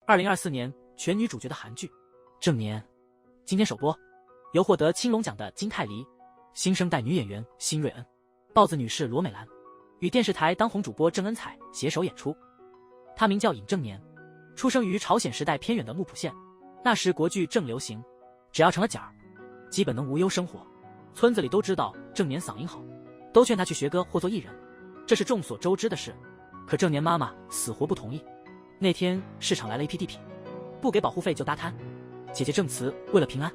2024年全女主角的韩剧《正年》今天首播，由获得青龙奖的金泰梨、新生代女演员辛瑞恩、豹子女士罗美兰与电视台当红主播郑恩彩携手演出。她名叫尹正年，出生于朝鲜时代偏远的木浦县，那时国剧正流行，只要成了角儿，基本能无忧生活。村子里都知道正年嗓音好，都劝他去学歌或做艺人，这是众所周知的事。可正年妈妈死活不同意。那天市场来了一批地痞，不给保护费就搭摊。姐姐郑慈为了平安，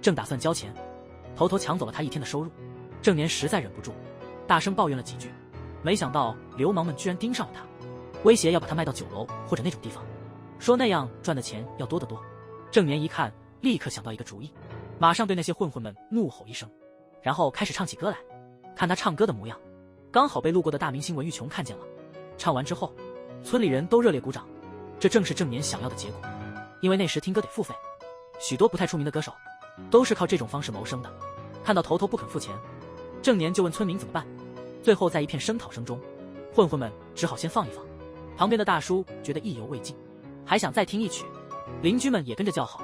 正打算交钱，偷偷抢走了他一天的收入。正年实在忍不住，大声抱怨了几句，没想到流氓们居然盯上了他，威胁要把他卖到酒楼或者那种地方，说那样赚的钱要多得多。正年一看，立刻想到一个主意，马上对那些混混们怒吼一声，然后开始唱起歌来。看他唱歌的模样，刚好被路过的大明星文玉琼看见了。唱完之后，村里人都热烈鼓掌，这正是正年想要的结果。因为那时听歌得付费，许多不太出名的歌手都是靠这种方式谋生的。看到头头不肯付钱，正年就问村民怎么办。最后在一片声讨声中，混混们只好先放一放。旁边的大叔觉得意犹未尽，还想再听一曲，邻居们也跟着叫好。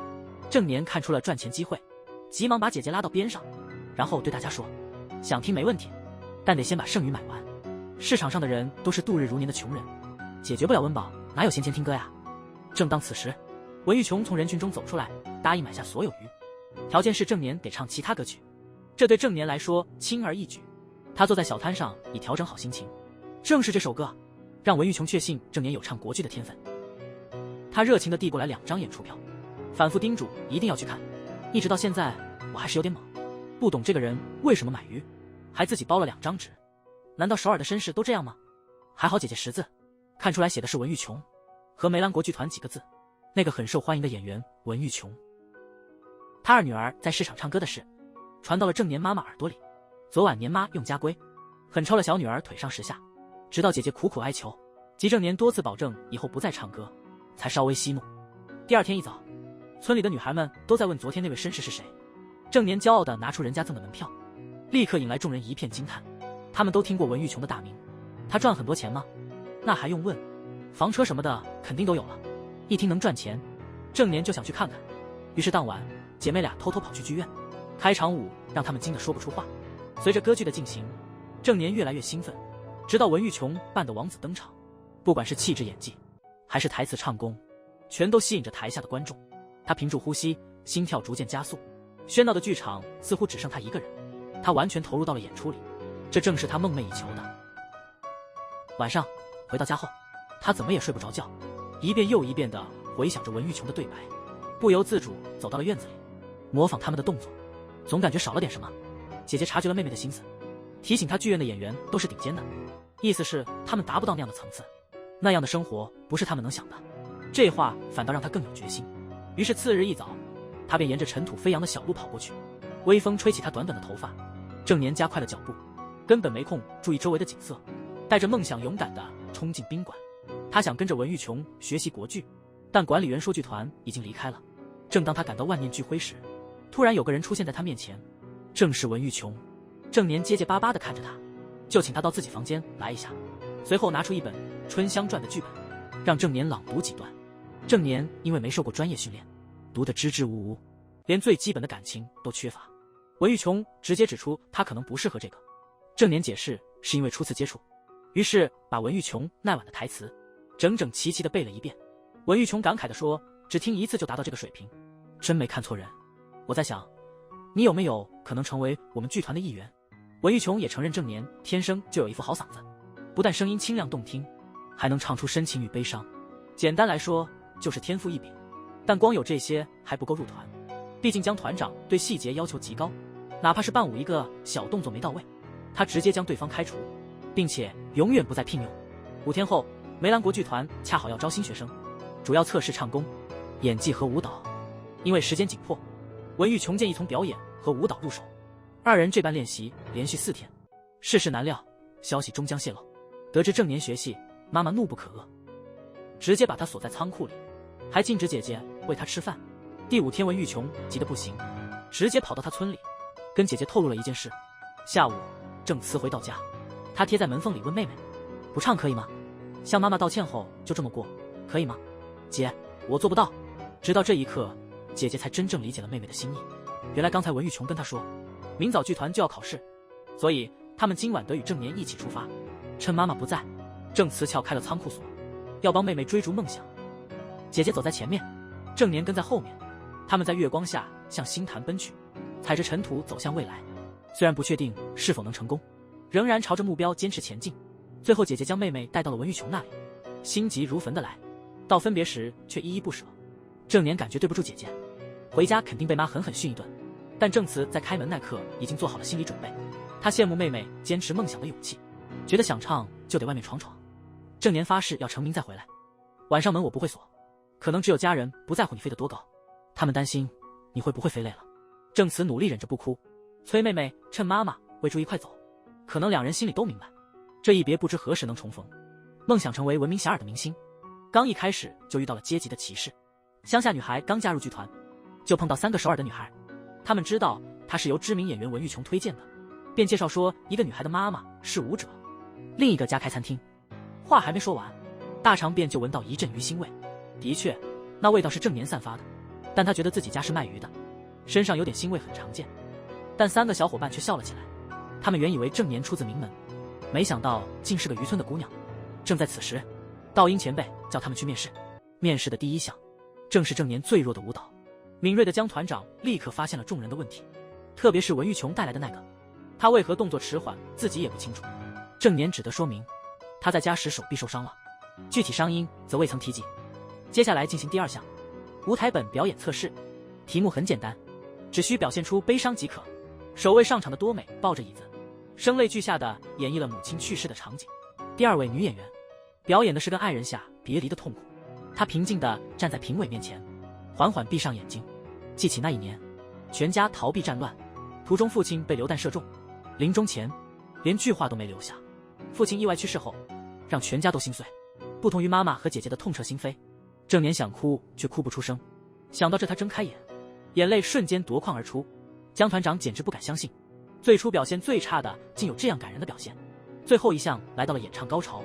正年看出了赚钱机会，急忙把姐姐拉到边上，然后对大家说，想听没问题，但得先把剩余买完。市场上的人都是度日如年的穷人，解决不了温饱，哪有闲钱听歌呀？正当此时，文玉琼从人群中走出来，答应买下所有鱼，条件是正年得唱其他歌曲。这对正年来说轻而易举，他坐在小摊上已调整好心情。正是这首歌让文玉琼确信正年有唱国剧的天分。他热情地递过来2张演出票，反复叮嘱一定要去看。一直到现在我还是有点懵，不懂这个人为什么买鱼还自己包了2张纸。难道首尔的绅士都这样吗？还好姐姐识字，看出来写的是文玉琼和梅兰国剧团几个字，那个很受欢迎的演员文玉琼。他二女儿在市场唱歌的事传到了正年妈妈耳朵里。昨晚年妈用家规狠抽了小女儿腿上10下，直到姐姐苦苦哀求，及正年多次保证以后不再唱歌，才稍微息怒。第二天一早，村里的女孩们都在问昨天那位绅士是谁。正年骄傲地拿出人家赠的门票，立刻引来众人一片惊叹。他们都听过文玉琼的大名，他赚很多钱吗？那还用问，房车什么的肯定都有了。一听能赚钱，正年就想去看看。于是当晚姐妹俩偷偷跑去剧院，开场舞让他们惊得说不出话。随着歌剧的进行，正年越来越兴奋，直到文玉琼扮的王子登场，不管是气质演技还是台词唱功，全都吸引着台下的观众。他屏住呼吸，心跳逐渐加速，喧闹的剧场似乎只剩他一个人，他完全投入到了演出里，这正是他梦寐以求的。晚上回到家后，他怎么也睡不着觉，一遍又一遍地回想着文玉琼的对白，不由自主走到了院子里，模仿他们的动作，总感觉少了点什么。姐姐察觉了妹妹的心思，提醒她剧院的演员都是顶尖的，意思是他们达不到那样的层次，那样的生活不是他们能想的。这话反倒让她更有决心。于是次日一早，她便沿着尘土飞扬的小路跑过去，微风吹起她短短的头发。正年加快了脚步，根本没空注意周围的景色，带着梦想勇敢地冲进宾馆。他想跟着文玉琼学习国剧，但管理员说剧团已经离开了。正当他感到万念俱灰时，突然有个人出现在他面前，正是文玉琼。正年结结巴巴地看着他，就请他到自己房间来一下，随后拿出一本《春香传》的剧本，让正年朗读几段。正年因为没受过专业训练，读得支支吾吾，连最基本的感情都缺乏。文玉琼直接指出他可能不适合这个，正年解释是因为初次接触，于是把文玉琼那晚的台词整整齐齐地背了一遍。文玉琼感慨地说，只听一次就达到这个水平，真没看错人。我在想，你有没有可能成为我们剧团的一员？文玉琼也承认正年天生就有一副好嗓子，不但声音清亮动听，还能唱出深情与悲伤。简单来说就是天赋异禀。但光有这些还不够入团，毕竟江团长对细节要求极高，哪怕是伴舞一个小动作没到位，他直接将对方开除，并且永远不再聘用。5天后，梅兰国剧团恰好要招新学生，主要测试唱功、演技和舞蹈。因为时间紧迫，文玉琼建议从表演和舞蹈入手。2人这般练习连续4天。世事难料，消息终将泄露。得知正年学戏，妈妈怒不可遏，直接把他锁在仓库里，还禁止姐姐喂他吃饭。第5天，文玉琼急得不行，直接跑到他村里，跟姐姐透露了一件事。下午，郑慈回到家，他贴在门缝里问妹妹，不唱可以吗？向妈妈道歉后就这么过，可以吗？姐，我做不到。直到这一刻，姐姐才真正理解了妹妹的心意。原来刚才文玉琼跟她说，明早剧团就要考试，所以他们今晚得与郑年一起出发。趁妈妈不在，郑慈撬开了仓库锁，要帮妹妹追逐梦想。姐姐走在前面，郑年跟在后面，他们在月光下向星坛奔去，踩着尘土走向未来。虽然不确定是否能成功，仍然朝着目标坚持前进。最后姐姐将妹妹带到了文玉琼那里，心急如焚的来，到分别时却依依不舍。郑年感觉对不住姐姐，回家肯定被妈狠狠训一顿。但郑慈在开门那刻已经做好了心理准备，他羡慕妹妹坚持梦想的勇气，觉得想唱就得外面闯闯。郑年发誓要成名再回来，晚上门我不会锁，可能只有家人不在乎你飞得多高，他们担心你会不会飞累了。郑慈努力忍着不哭，催妹妹趁妈妈未注意快走。可能两人心里都明白，这一别不知何时能重逢。梦想成为闻名遐迩的明星，刚一开始就遇到了阶级的歧视。乡下女孩刚加入剧团，就碰到3个首尔的女孩，她们知道她是由知名演员文玉琼推荐的，便介绍说一个女孩的妈妈是舞者，另一个家开餐厅。话还没说完，大肠便就闻到一阵鱼腥味。的确，那味道是郑年散发的，但他觉得自己家是卖鱼的，身上有点腥味很常见。但3个小伙伴却笑了起来，他们原以为郑年出自名门，没想到竟是个渔村的姑娘。正在此时，道英前辈叫他们去面试。面试的第一项正是郑年最弱的舞蹈。敏锐的江团长立刻发现了众人的问题，特别是文玉琼带来的那个，他为何动作迟缓，自己也不清楚。郑年只得说明他在家时手臂受伤了，具体伤因则未曾提及。接下来进行第2项舞台本表演测试，题目很简单，只需表现出悲伤即可。首位上场的多美抱着椅子，声泪俱下地演绎了母亲去世的场景。第2位女演员表演的是跟爱人下别离的痛苦，她平静地站在评委面前，缓缓闭上眼睛，记起那一年全家逃避战乱，途中父亲被流弹射中，临终前连句话都没留下。父亲意外去世后，让全家都心碎。不同于妈妈和姐姐的痛彻心扉，郑年想哭却哭不出声。想到这，他睁开眼，眼泪瞬间夺眶而出。江团长简直不敢相信，最初表现最差的竟有这样感人的表现。最后一项来到了演唱高潮，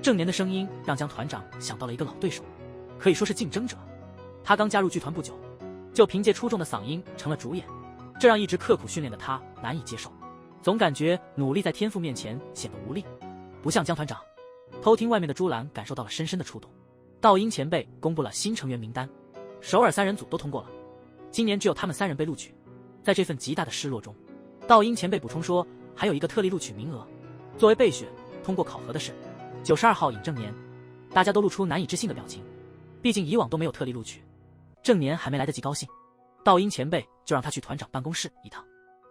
郑年的声音让江团长想到了一个老对手，可以说是竞争者。他刚加入剧团不久，就凭借出众的嗓音成了主演，这让一直刻苦训练的他难以接受，总感觉努力在天赋面前显得无力。不像江团长，偷听外面的朱兰感受到了深深的触动。道英前辈公布了新成员名单，首尔3人组都通过了，今年只有他们3人被录取。在这份极大的失落中，道英前辈补充说，还有一个特例录取名额，作为备选通过考核的是92号尹正年。大家都露出难以置信的表情，毕竟以往都没有特例录取。郑年还没来得及高兴，道英前辈就让他去团长办公室一趟。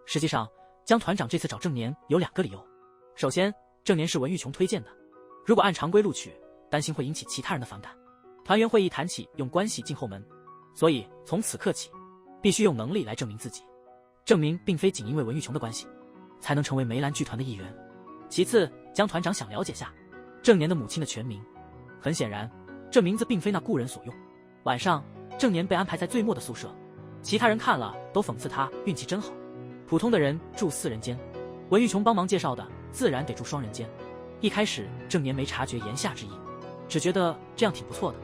实际上，江团长这次找郑年有2个理由。首先，郑年是文玉琼推荐的，如果按常规录取，担心会引起其他人的反感。团员会议谈起用关系进后门，所以从此刻起，必须用能力来证明自己。证明并非仅因为文玉琼的关系，才能成为梅兰剧团的一员。其次，江团长想了解下郑年的母亲的全名。很显然，这名字并非那故人所用。晚上，郑年被安排在最末的宿舍，其他人看了都讽刺他运气真好。普通的人住4人间，文玉琼帮忙介绍的自然得住双人间。一开始郑年没察觉言下之意，只觉得这样挺不错的，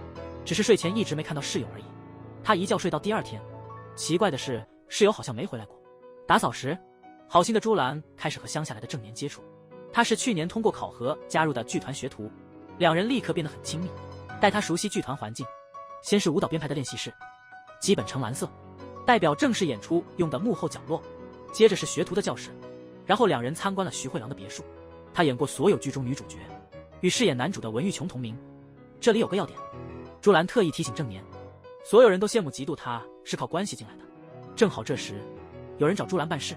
只是睡前一直没看到室友而已。他一觉睡到第2天，奇怪的是室友好像没回来过。打扫时，好心的朱兰开始和乡下来的郑年接触，他是去年通过考核加入的剧团学徒，两人立刻变得很亲密，带他熟悉剧团环境。先是舞蹈编排的练习室，基本呈蓝色，代表正式演出用的幕后角落，接着是学徒的教室，然后两人参观了徐慧郎的别墅。他演过所有剧中女主角，与饰演男主的文玉琼同名。这里有个要点，朱兰特意提醒郑年，所有人都羡慕嫉妒他是靠关系进来的。正好这时有人找朱兰办事，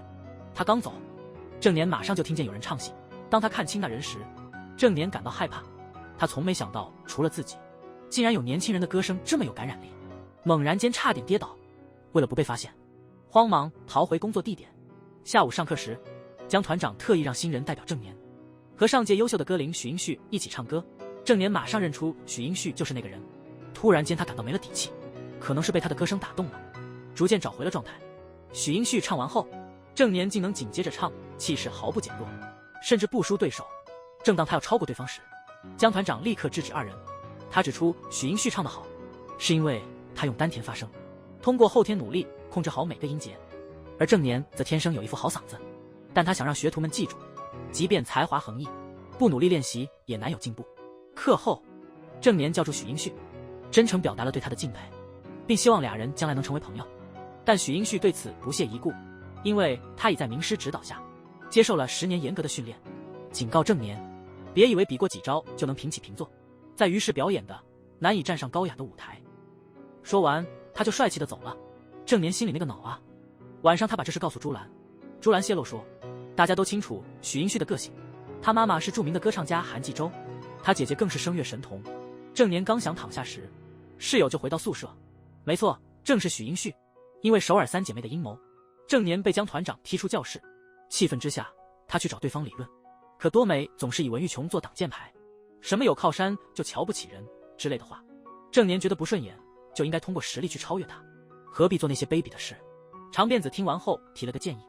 他刚走，郑年马上就听见有人唱戏。当他看清那人时，郑年感到害怕，他从没想到除了自己，竟然有年轻人的歌声这么有感染力，猛然间差点跌倒。为了不被发现，慌忙逃回工作地点。下午上课时，江团长特意让新人代表郑年和上届优秀的歌伶许英旭一起唱歌。郑年马上认出许英旭就是那个人，突然间他感到没了底气，可能是被他的歌声打动了，逐渐找回了状态。许英旭唱完后，郑年竟能紧接着唱，气势毫不减弱，甚至不输对手。正当他要超过对方时，江团长立刻制止二人。他指出许英旭唱得好，是因为他用丹田发声，通过后天努力控制好每个音节。而郑年则天生有一副好嗓子，但他想让学徒们记住，即便才华横溢，不努力练习也难有进步。课后，郑年叫住许英旭，真诚表达了对他的敬佩，并希望俩人将来能成为朋友。但许英旭对此不屑一顾，因为他已在名师指导下接受了10年严格的训练，警告郑年别以为比过几招就能平起平坐，在于是表演的难以站上高雅的舞台。说完他就帅气的走了。郑年心里那个恼啊！晚上他把这事告诉朱兰，朱兰泄露说，大家都清楚许英旭的个性，他妈妈是著名的歌唱家韩继周，他姐姐更是声乐神童。郑年刚想躺下时，室友就回到宿舍，没错，正是许英旭。因为首尔3姐妹的阴谋，郑年被江团长踢出教室。气愤之下，他去找对方理论，可多美总是以文玉琼做挡箭牌，什么有靠山就瞧不起人之类的话，郑年觉得不顺眼，就应该通过实力去超越他，何必做那些卑鄙的事。长辫子听完后提了个建议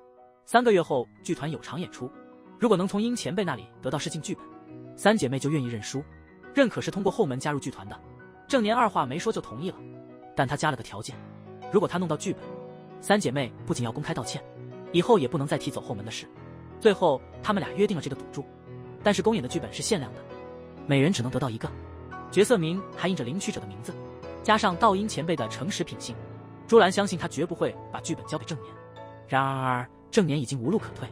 ，3个月后剧团有场演出，如果能从殷前辈那里得到试镜剧本，3姐妹就愿意认输，认可是通过后门加入剧团的。郑年二话没说就同意了，但他加了个条件，如果他弄到剧本，3姐妹不仅要公开道歉，以后也不能再提走后门的事。最后他们俩约定了这个赌注，但是公演的剧本是限量的，每人只能得到1个，角色名还印着领取者的名字，加上道英前辈的诚实品性，朱兰相信他绝不会把剧本交给郑年。然而郑年已经无路可退，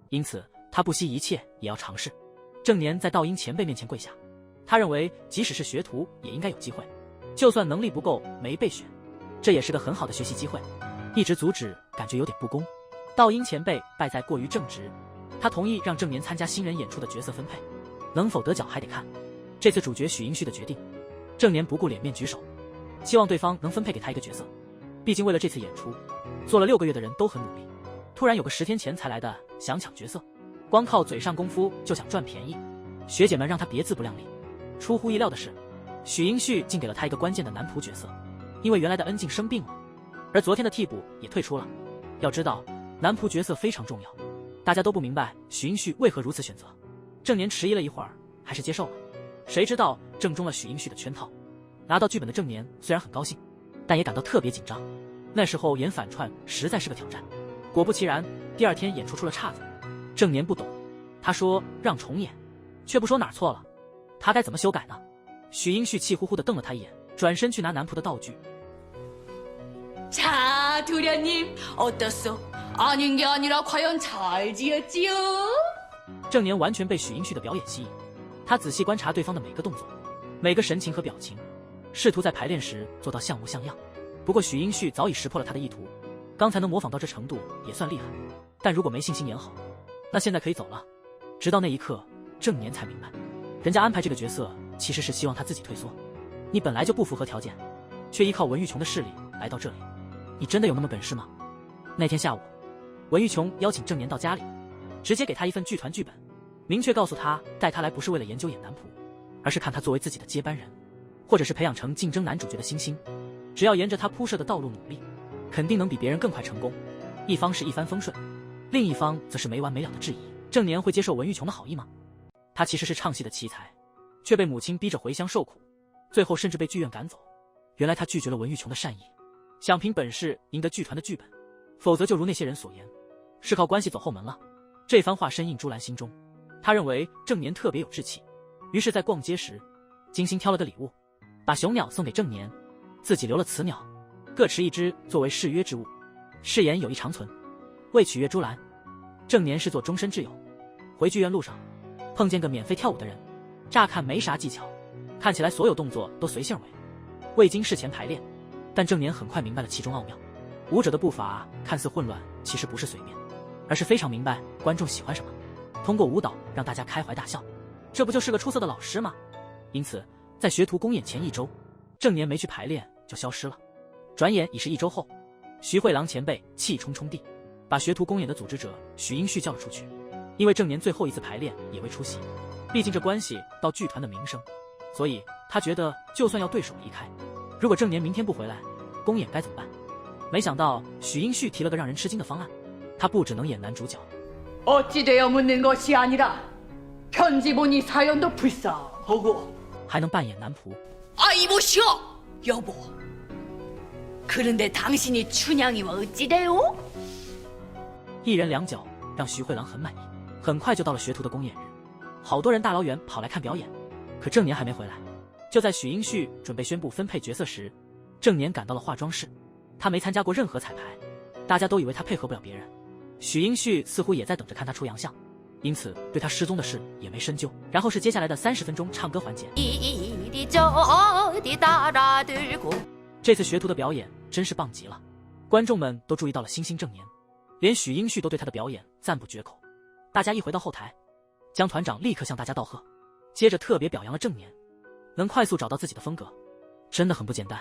因此他不惜一切也要尝试。郑年在道英前辈面前跪下，他认为即使是学徒也应该有机会，就算能力不够没被选，这也是个很好的学习机会。一直阻止感觉有点不公，道英前辈败在过于正直，他同意让郑年参加新人演出的角色分配，能否得奖还得看这次主角许英旭的决定。郑年不顾脸面举手，希望对方能分配给他一个角色，毕竟为了这次演出做了6个月的人都很努力，突然有个10天前才来的想抢角色，光靠嘴上功夫就想赚便宜，学姐们让他别自不量力。出乎意料的是，许英旭竟给了他一个关键的男仆角色，因为原来的恩静生病了，而昨天的替补也退出了。要知道男仆角色非常重要，大家都不明白许英旭为何如此选择。郑年迟疑了一会儿，还是接受了。谁知道正中了许英旭的圈套，拿到剧本的郑年虽然很高兴，但也感到特别紧张。那时候演反串实在是个挑战。果不其然，第2天演出出了岔子。郑年不懂，他说让重演，却不说哪儿错了，他该怎么修改呢？许英旭气呼呼地瞪了他一眼，转身去拿男仆的道具。자, 도련님, 어떻소? 아닌 게 아니라 과연 잘 지었지요? 郑年完全被许英旭的表演吸引，他仔细观察对方的每个动作，每个神情和表情，试图在排练时做到像模像样。不过许英旭早已识破了他的意图，刚才能模仿到这程度也算厉害，但如果没信心演好，那现在可以走了。直到那一刻，郑年才明白，人家安排这个角色其实是希望他自己退缩。你本来就不符合条件，却依靠文玉琼的势力来到这里，你真的有那么本事吗？那天下午，文玉琼邀请郑年到家里，直接给他一份剧团剧本，明确告诉他带他来不是为了研究演男仆，而是看他作为自己的接班人，或者是培养成竞争男主角的新星。只要沿着他铺设的道路努力，肯定能比别人更快成功。一方是一帆风顺，另一方则是没完没了的质疑。郑年会接受文玉琼的好意吗？他其实是唱戏的奇才，却被母亲逼着回乡受苦，最后甚至被剧院赶走。原来他拒绝了文玉琼的善意，想凭本事赢得剧团的剧本，否则就如那些人所言，是靠关系走后门了。这番话深印朱兰心中，他认为郑年特别有志气，于是在逛街时精心挑了个礼物，把雄鸟送给郑年，自己留了雌鸟，各持一只作为誓约之物，誓言友谊长存。为取悦朱兰，郑年是做终身挚友。回剧院路上碰见个免费跳舞的人，乍看没啥技巧，看起来所有动作都随性味，未经事前排练，但郑年很快明白了其中奥妙。舞者的步伐看似混乱，其实不是随便，而是非常明白观众喜欢什么，通过舞蹈让大家开怀大笑，这不就是个出色的老师吗？因此在学徒公演前1周，郑年没去排练就消失了。转眼已是1周后，徐慧郎前辈气冲冲地把学徒公演的组织者许英旭叫了出去，因为郑年最后一次排练也未出席，毕竟这关系到剧团的名声，所以他觉得就算要对手离开，如果郑年明天不回来，公演该怎么办？没想到许英旭提了个让人吃惊的方案，他不只能演男主角， 어찌되어 묻는 것이 아니라 편지 보니 사연도 불쌍하고 还能扮演男仆。 아이보시오 여보 그런데 당신이 춘향이와 어찌래요? 一人两脚让徐慧郎很满意。很快就到了学徒的公演日，好多人大老远跑来看表演，可郑年还没回来。就在许英旭准备宣布分配角色时，郑年赶到了化妆室。他没参加过任何彩排，大家都以为他配合不了别人。许英旭似乎也在等着看他出洋相，因此对他失踪的事也没深究。然后是接下来的30分钟唱歌环节。这次学徒的表演真是棒极了，观众们都注意到了新星郑年，连许英旭都对他的表演赞不绝口。大家一回到后台，江团长立刻向大家道贺，接着特别表扬了郑年，能快速找到自己的风格，真的很不简单，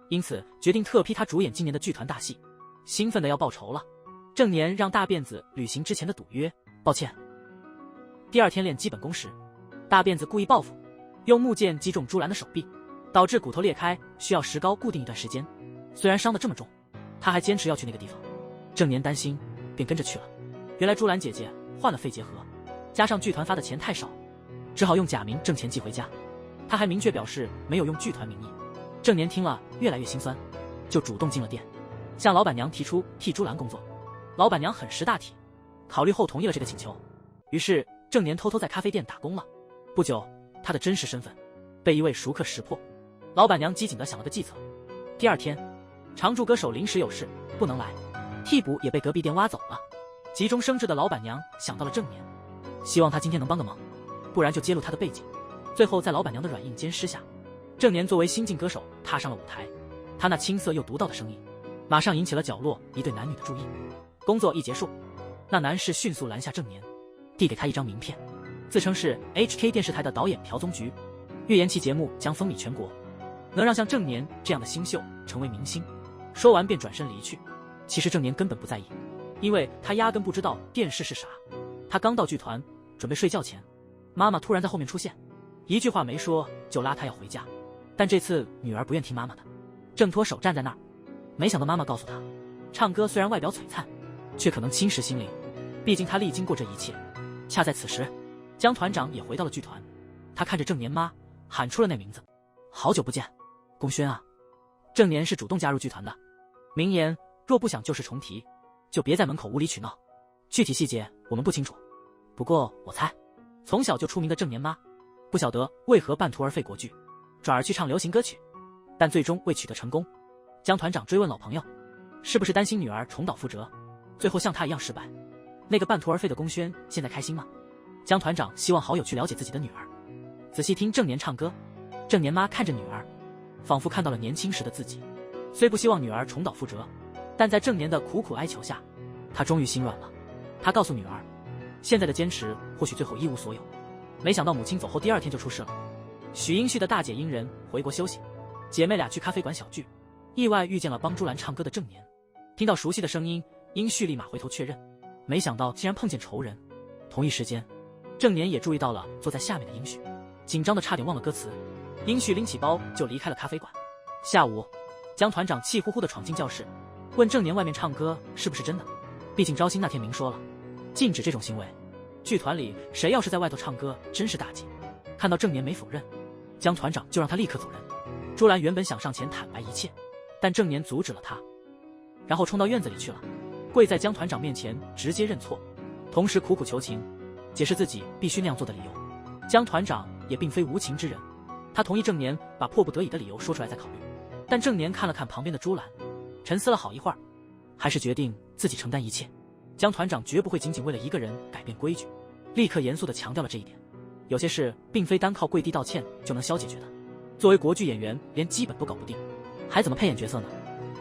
因此决定特批他主演今年的剧团大戏。兴奋的要报仇了，郑年让大辫子履行之前的赌约，抱歉。第二天练基本功时，大辫子故意报复，用木剑击中朱兰的手臂，导致骨头裂开，需要石膏固定一段时间。虽然伤得这么重，他还坚持要去那个地方。郑年担心，便跟着去了。原来朱兰姐姐患了肺结核，加上剧团发的钱太少，只好用假名挣钱寄回家。他还明确表示没有用剧团名义。郑年听了越来越心酸，就主动进了店，向老板娘提出替朱兰工作。老板娘很识大体，考虑后同意了这个请求。于是郑年偷偷在咖啡店打工了。不久，他的真实身份被一位熟客识破。老板娘机警地想了个计策。第二天，常驻歌手临时有事不能来，替补也被隔壁店挖走了。急中生智的老板娘想到了郑年，希望他今天能帮个忙，不然就揭露他的背景。最后在老板娘的软硬兼施下，郑年作为新晋歌手踏上了舞台。他那青涩又独到的声音马上引起了角落一对男女的注意。工作一结束，那男士迅速拦下郑年，递给他一张名片，自称是 HK 电视台的导演朴宗菊，预言其节目将风靡全国，能让像郑年这样的新秀成为明星。说完便转身离去。其实郑年根本不在意，因为他压根不知道电视是啥。他刚到剧团准备睡觉前，妈妈突然在后面出现，一句话没说就拉他要回家。但这次女儿不愿听妈妈的，挣脱手站在那儿。没想到妈妈告诉他，唱歌虽然外表璀璨，却可能侵蚀心灵，毕竟他历经过这一切。恰在此时，江团长也回到了剧团，他看着郑年妈喊出了那名字，好久不见，龚轩啊。郑年是主动加入剧团的，名言若不想旧事重提，就别在门口无理取闹。具体细节我们不清楚，不过我猜，从小就出名的郑年妈，不晓得为何半途而废国剧，转而去唱流行歌曲，但最终未取得成功。江团长追问老朋友，是不是担心女儿重蹈覆辙，最后像他一样失败？那个半途而废的龚轩现在开心吗？江团长希望好友去了解自己的女儿，仔细听郑年唱歌。郑年妈看着女儿，仿佛看到了年轻时的自己。虽不希望女儿重蹈覆辙，但在郑年的苦苦哀求下，她终于心软了。她告诉女儿，现在的坚持或许最后一无所有。没想到母亲走后第2天就出事了。许英旭的大姐因人回国休息，姐妹俩去咖啡馆小聚，意外遇见了帮朱兰唱歌的郑年。听到熟悉的声音，英旭立马回头确认，没想到竟然碰见仇人。同一时间，郑年也注意到了坐在下面的英旭，紧张的差点忘了歌词。英旭拎起包就离开了咖啡馆。下午，江团长气呼呼地闯进教室，问郑年外面唱歌是不是真的，毕竟招新那天明说了禁止这种行为，剧团里谁要是在外头唱歌真是大忌。看到郑年没否认，江团长就让他立刻走人。朱兰原本想上前坦白一切，但郑年阻止了他，然后冲到院子里去了，跪在江团长面前直接认错，同时苦苦求情，解释自己必须那样做的理由。江团长也并非无情之人，他同意郑年把迫不得已的理由说出来再考虑。但郑年看了看旁边的朱兰，沉思了好一会儿，还是决定自己承担一切。江团长绝不会仅仅为了一个人改变规矩，立刻严肃地强调了这一点。有些事并非单靠跪地道歉就能消解决的。作为国剧演员，连基本都搞不定，还怎么配演角色呢？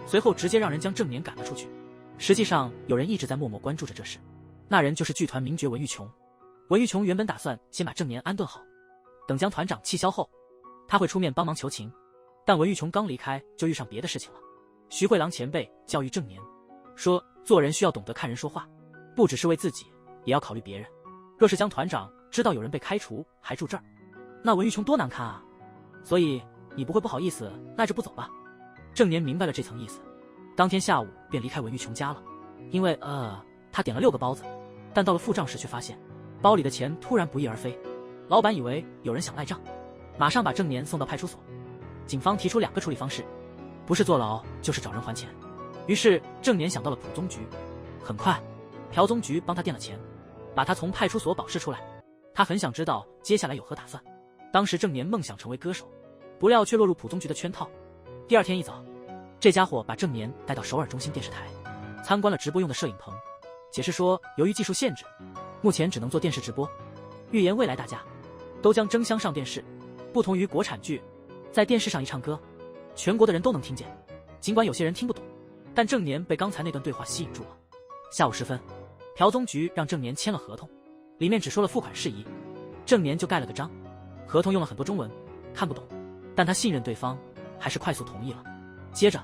随后直接让人将郑年赶了出去。实际上有人一直在默默关注着这事，那人就是剧团名角文玉琼。文玉琼原本打算先把郑年安顿好，等江团长气消后，他会出面帮忙求情。但文玉琼刚离开就遇上别的事情了。徐慧郎前辈教育郑年说，做人需要懂得看人说话，不只是为自己，也要考虑别人。若是江团长知道有人被开除还住这儿，那文玉琼多难堪啊。所以你不会不好意思赖着不走吧？郑年明白了这层意思，当天下午便离开文玉琼家了。因为他点了6个包子，但到了付账时却发现包里的钱突然不翼而飞。老板以为有人想赖账，马上把郑年送到派出所。警方提出2个处理方式，不是坐牢就是找人还钱。于是郑年想到了蒲宗菊，很快朴宗菊帮他垫了钱，把他从派出所保释出来。他很想知道接下来有何打算。当时郑年梦想成为歌手，不料却落入蒲宗菊的圈套。第二天一早，这家伙把郑年带到首尔中心电视台，参观了直播用的摄影棚，解释说由于技术限制，目前只能做电视直播，预言未来大家都将争相上电视。不同于国产剧，在电视上一唱歌，全国的人都能听见，尽管有些人听不懂，但郑年被刚才那段对话吸引住了。下午时分，朴宗菊让郑年签了合同，里面只说了付款事宜，郑年就盖了个章。合同用了很多中文，看不懂，但他信任对方，还是快速同意了。接着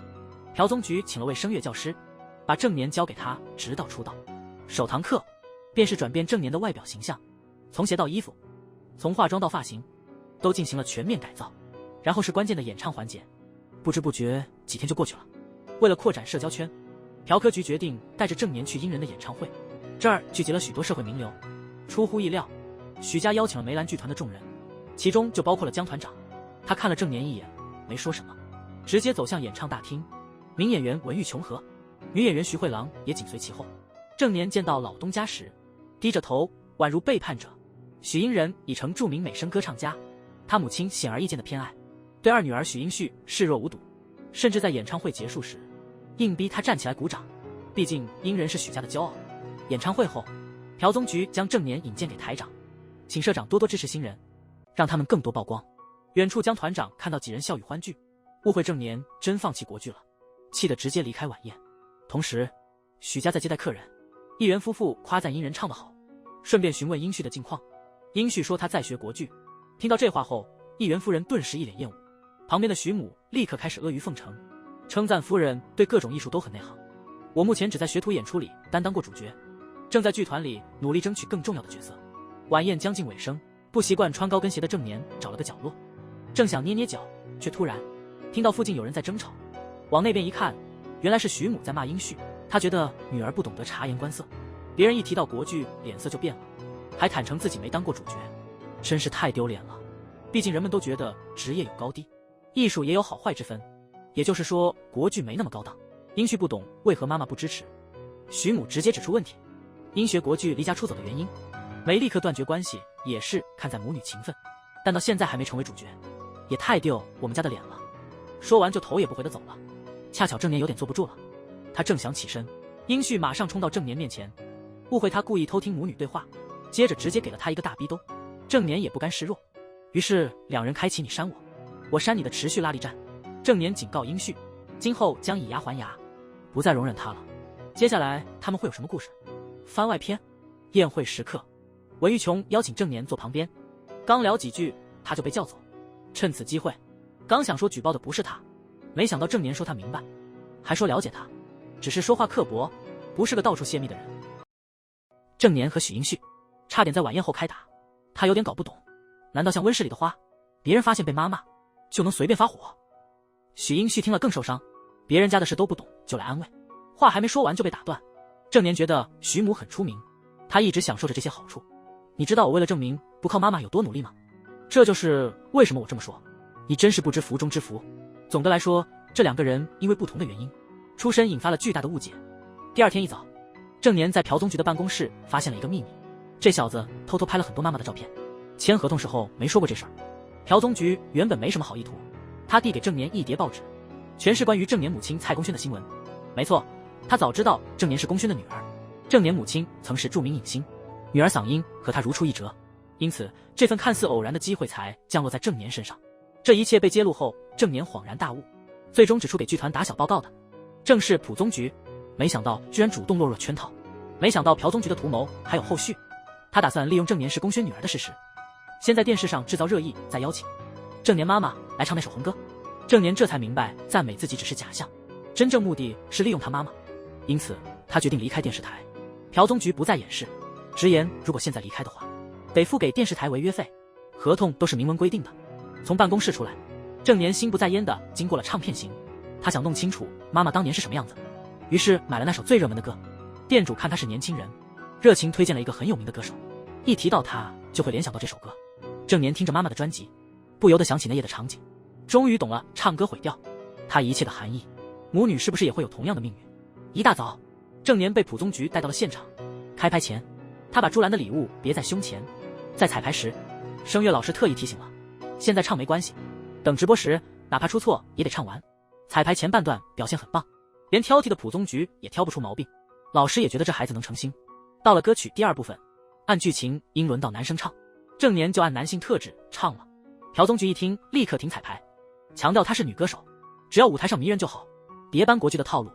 朴宗菊请了位声乐教师，把郑年交给他，直到出道。首堂课便是转变郑年的外表形象，从鞋到衣服，从化妆到发型，都进行了全面改造。然后是关键的演唱环节，不知不觉几天就过去了。为了扩展社交圈，朴科菊决定带着郑年去英人的演唱会，这儿聚集了许多社会名流。出乎意料，许家邀请了梅兰剧团的众人，其中就包括了姜团长。他看了郑年一眼，没说什么，直接走向演唱大厅。名演员文玉琼和女演员徐慧郎也紧随其后。郑年见到老东家时，低着头，宛如背叛者。许英人已成著名美声歌唱家，他母亲显而易见的偏爱，对二女儿许英旭视若无睹，甚至在演唱会结束时硬逼他站起来鼓掌。毕竟英人是许家的骄傲。演唱会后，朴宗菊将郑年引荐给台长，请社长多多支持新人，让他们更多曝光。远处姜团长看到几人笑语欢聚，误会郑年真放弃国剧了，气得直接离开晚宴。同时许家在接待客人，议员夫妇夸赞英人唱得好，顺便询问英旭的近况。英旭说他在学国剧。听到这话后，议员夫人顿时一脸厌恶，旁边的徐母立刻开始阿谀奉承，称赞夫人对各种艺术都很内行。我目前只在学徒演出里担当过主角，正在剧团里努力争取更重要的角色。晚宴将近尾声，不习惯穿高跟鞋的郑年找了个角落，正想捏捏脚，却突然听到附近有人在争吵。往那边一看，原来是徐母在骂英旭。他觉得女儿不懂得察言观色，别人一提到国剧脸色就变了，还坦诚自己没当过主角，真是太丢脸了。毕竟人们都觉得职业有高低，艺术也有好坏之分，也就是说国剧没那么高档。英旭不懂为何妈妈不支持，徐母直接指出问题。因学国剧离家出走的原因，没立刻断绝关系，也是看在母女情分，但到现在还没成为主角，也太丢我们家的脸了。说完就头也不回地走了。恰巧郑年有点坐不住了，他正想起身，英旭马上冲到郑年面前，误会他故意偷听母女对话，接着直接给了他一个大逼兜。郑年也不甘示弱，于是两人开启你扇我，我扇你的持续拉力战。郑年警告英旭，今后将以牙还牙，不再容忍他了。接下来他们会有什么故事？番外篇，宴会时刻，文玉琼邀请郑年坐旁边，刚聊几句他就被叫走。趁此机会，刚想说举报的不是他，没想到郑年说他明白，还说了解他，只是说话刻薄，不是个到处泄密的人。郑年和许英旭差点在晚宴后开打，他有点搞不懂，难道像温室里的花，别人发现被妈骂就能随便发火？许英旭听了更受伤，别人家的事都不懂就来安慰，话还没说完就被打断。郑年觉得徐母很出名，他一直享受着这些好处。你知道我为了证明不靠妈妈有多努力吗？这就是为什么我这么说，你真是不知福中之福。总的来说，这两个人因为不同的原因出身，引发了巨大的误解。第二天一早，郑年在朴宗菊的办公室发现了一个秘密，这小子偷偷拍了很多妈妈的照片，签合同时候没说过这事儿。朴宗菊原本没什么好意图，他递给郑年一叠报纸，全是关于郑年母亲蔡宫轩的新闻。没错，他早知道郑年是宫轩的女儿，郑年母亲曾是著名影星，女儿嗓音和他如出一辙，因此这份看似偶然的机会才降落在郑年身上。这一切被揭露后，郑年恍然大悟，最终指出给剧团打小报告的正是朴宗菊，没想到居然主动落入了圈套。没想到朴宗菊的图谋还有后续，他打算利用郑年是宫轩女儿的事实，先在电视上制造热议，再邀请郑年妈妈来唱那首红歌。郑年这才明白赞美自己只是假象，真正目的是利用他妈妈，因此他决定离开电视台。朴宗菊不再掩饰，直言如果现在离开的话，得付给电视台违约费，合同都是明文规定的。从办公室出来，郑年心不在焉的经过了唱片行，他想弄清楚妈妈当年是什么样子，于是买了那首最热门的歌。店主看他是年轻人，热情推荐了一个很有名的歌手，一提到他就会联想到这首歌。郑年听着妈妈的专辑，不由得想起那夜的场景，终于懂了唱歌毁掉他一切的含义，母女是不是也会有同样的命运？一大早，郑年被蒲宗菊带到了现场。开拍前，他把朱兰的礼物别在胸前。在彩排时，声乐老师特意提醒了：现在唱没关系，等直播时哪怕出错也得唱完。彩排前半段表现很棒，连挑剔的蒲宗菊也挑不出毛病。老师也觉得这孩子能成星。到了歌曲第二部分，按剧情应轮到男生唱，郑年就按男性特质唱了。朴宗菊一听立刻停彩排，强调她是女歌手，只要舞台上迷人就好，别搬国剧的套路，